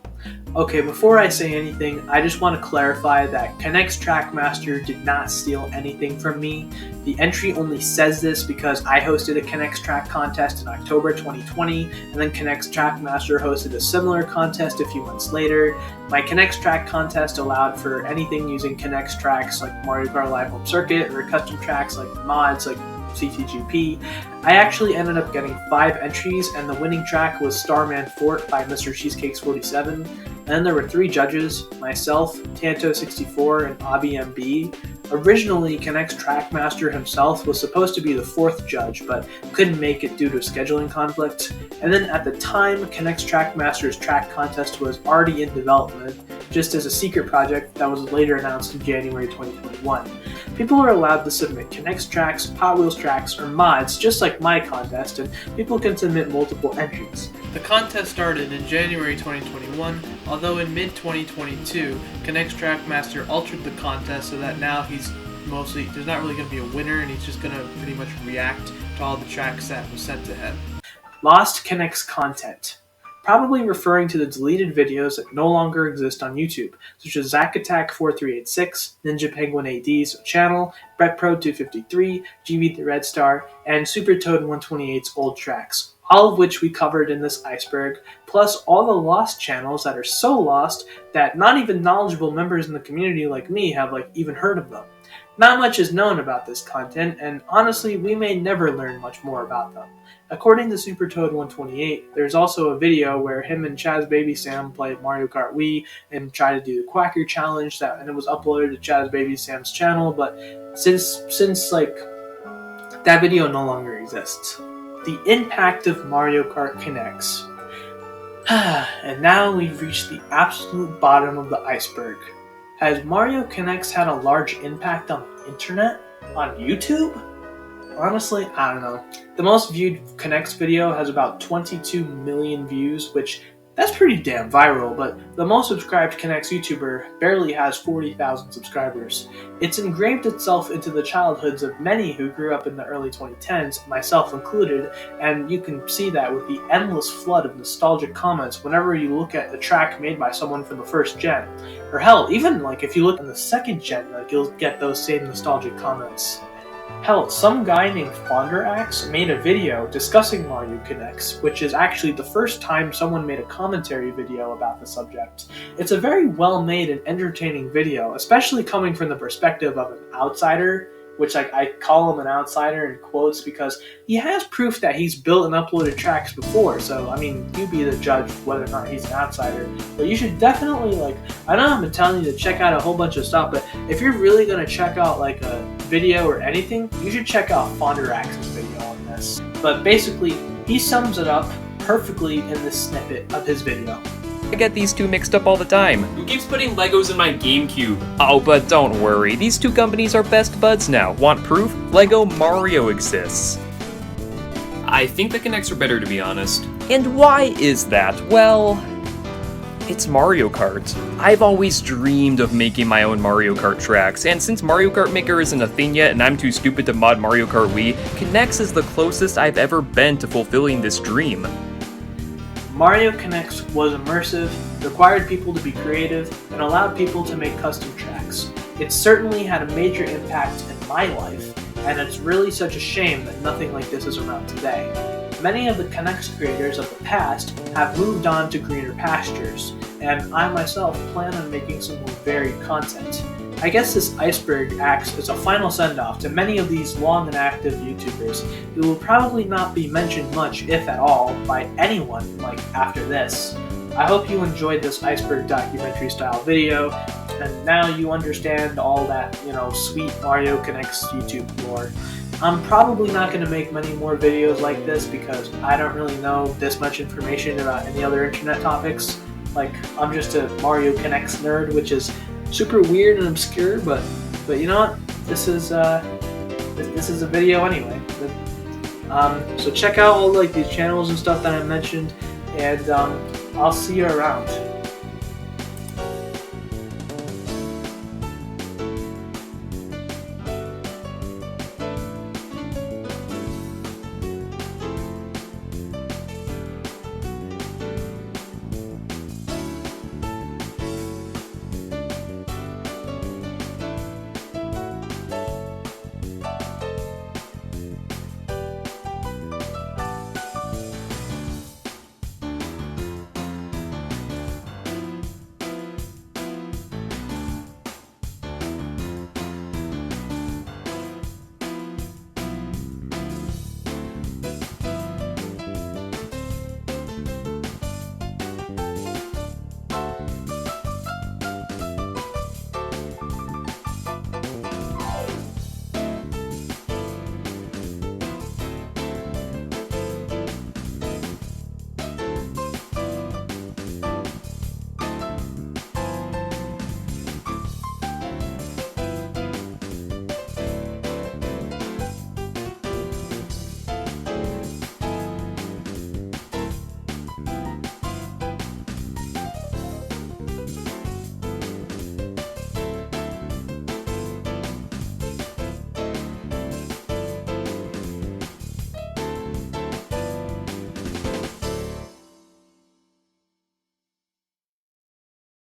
Speaker 3: Okay, before I say anything, I just want to clarify that Connects Trackmaster did not steal anything from me. The entry only says this because I hosted a Connects Track contest in October 2020, and then Connects Trackmaster hosted a similar contest a few months later. My Connects Track contest allowed for anything using Connects tracks like Mario Kart Live Home Circuit, or custom tracks like mods like CTGP. I actually ended up getting 5 entries, and the winning track was Starman Fort by Mr. Cheesecakes47. And then there were 3 judges, myself, Tanto64, and AbiMB. Originally, Connects Trackmaster himself was supposed to be the 4th judge, but couldn't make it due to scheduling conflicts. And then at the time, Connects Trackmaster's track contest was already in development, just as a secret project that was later announced in January 2021. People are allowed to submit Connects tracks, Hot Wheels tracks, or mods, just like my contest, and people can submit multiple entries. The contest started in January 2021, although in mid-2022, Connects Trackmaster altered the contest so that now there's not really going to be a winner, and he's just going to pretty much react to all the tracks that was sent to him. Lost Connects content. Probably referring to the deleted videos that no longer exist on YouTube, such as Zack Attack 4386, Ninja Penguin AD's channel, BrettPro253, GB the Red Star, and Super Toad 128's old tracks, all of which we covered in this Iceberg, plus all the lost channels that are so lost that not even knowledgeable members in the community like me have even heard of them. Not much is known about this content, and honestly, we may never learn much more about them. According to Super Toad 128, there's also a video where him and Chaz Baby Sam play Mario Kart Wii and try to do the Quacker Challenge, and it was uploaded to Chaz Baby Sam's channel, but since that video no longer exists. The impact of Mario Kart Connects. And now we've reached the absolute bottom of the iceberg. Has Mario Connects had a large impact on the internet? On YouTube? Honestly, I don't know. The most viewed Connects video has about 22 million views, which that's pretty damn viral, but the most subscribed Connects YouTuber barely has 40,000 subscribers. It's engraved itself into the childhoods of many who grew up in the early 2010s, myself included, and you can see that with the endless flood of nostalgic comments whenever you look at a track made by someone from the first gen. Or hell, even if you look on the second gen, you'll get those same nostalgic comments. Hell, some guy named Fonderax made a video discussing Mario Connects, which is actually the first time someone made a commentary video about the subject. It's a very well-made and entertaining video, especially coming from the perspective of an outsider, which I call him an outsider in quotes because he has proof that he's built and uploaded tracks before, so I mean, you be the judge of whether or not he's an outsider. But you should definitely, I know I've been telling you to check out a whole bunch of stuff, but if you're really going to check out like a video or anything, you should check out Fonderax's video on this. But basically, he sums it up perfectly in this snippet of his video.
Speaker 4: I get these two mixed up all the time. Who keeps putting Legos in my GameCube? Oh, but don't worry, these two companies are best buds now. Want proof? Lego Mario exists. I think the Kinects are better, to be honest. And why is that? Well, it's Mario Kart. I've always dreamed of making my own Mario Kart tracks, and since Mario Kart Maker isn't a thing yet and I'm too stupid to mod Mario Kart Wii, Kinects is the closest I've ever been to fulfilling this dream.
Speaker 3: Mario Connects was immersive, required people to be creative, and allowed people to make custom tracks. It certainly had a major impact in my life, and it's really such a shame that nothing like this is around today. Many of the Connects creators of the past have moved on to greener pastures, and I myself plan on making some more varied content. I guess this Iceberg acts as a final send-off to many of these long and active YouTubers who will probably not be mentioned much, if at all, by anyone after this. I hope you enjoyed this Iceberg documentary style video, and now you understand all that, sweet Mario Connects YouTube lore. I'm probably not going to make many more videos like this because I don't really know this much information about any other internet topics. I'm just a Mario Connects nerd, which is super weird and obscure, but you know what? This is a video anyway. So check out all these channels and stuff that I mentioned, and I'll see you around.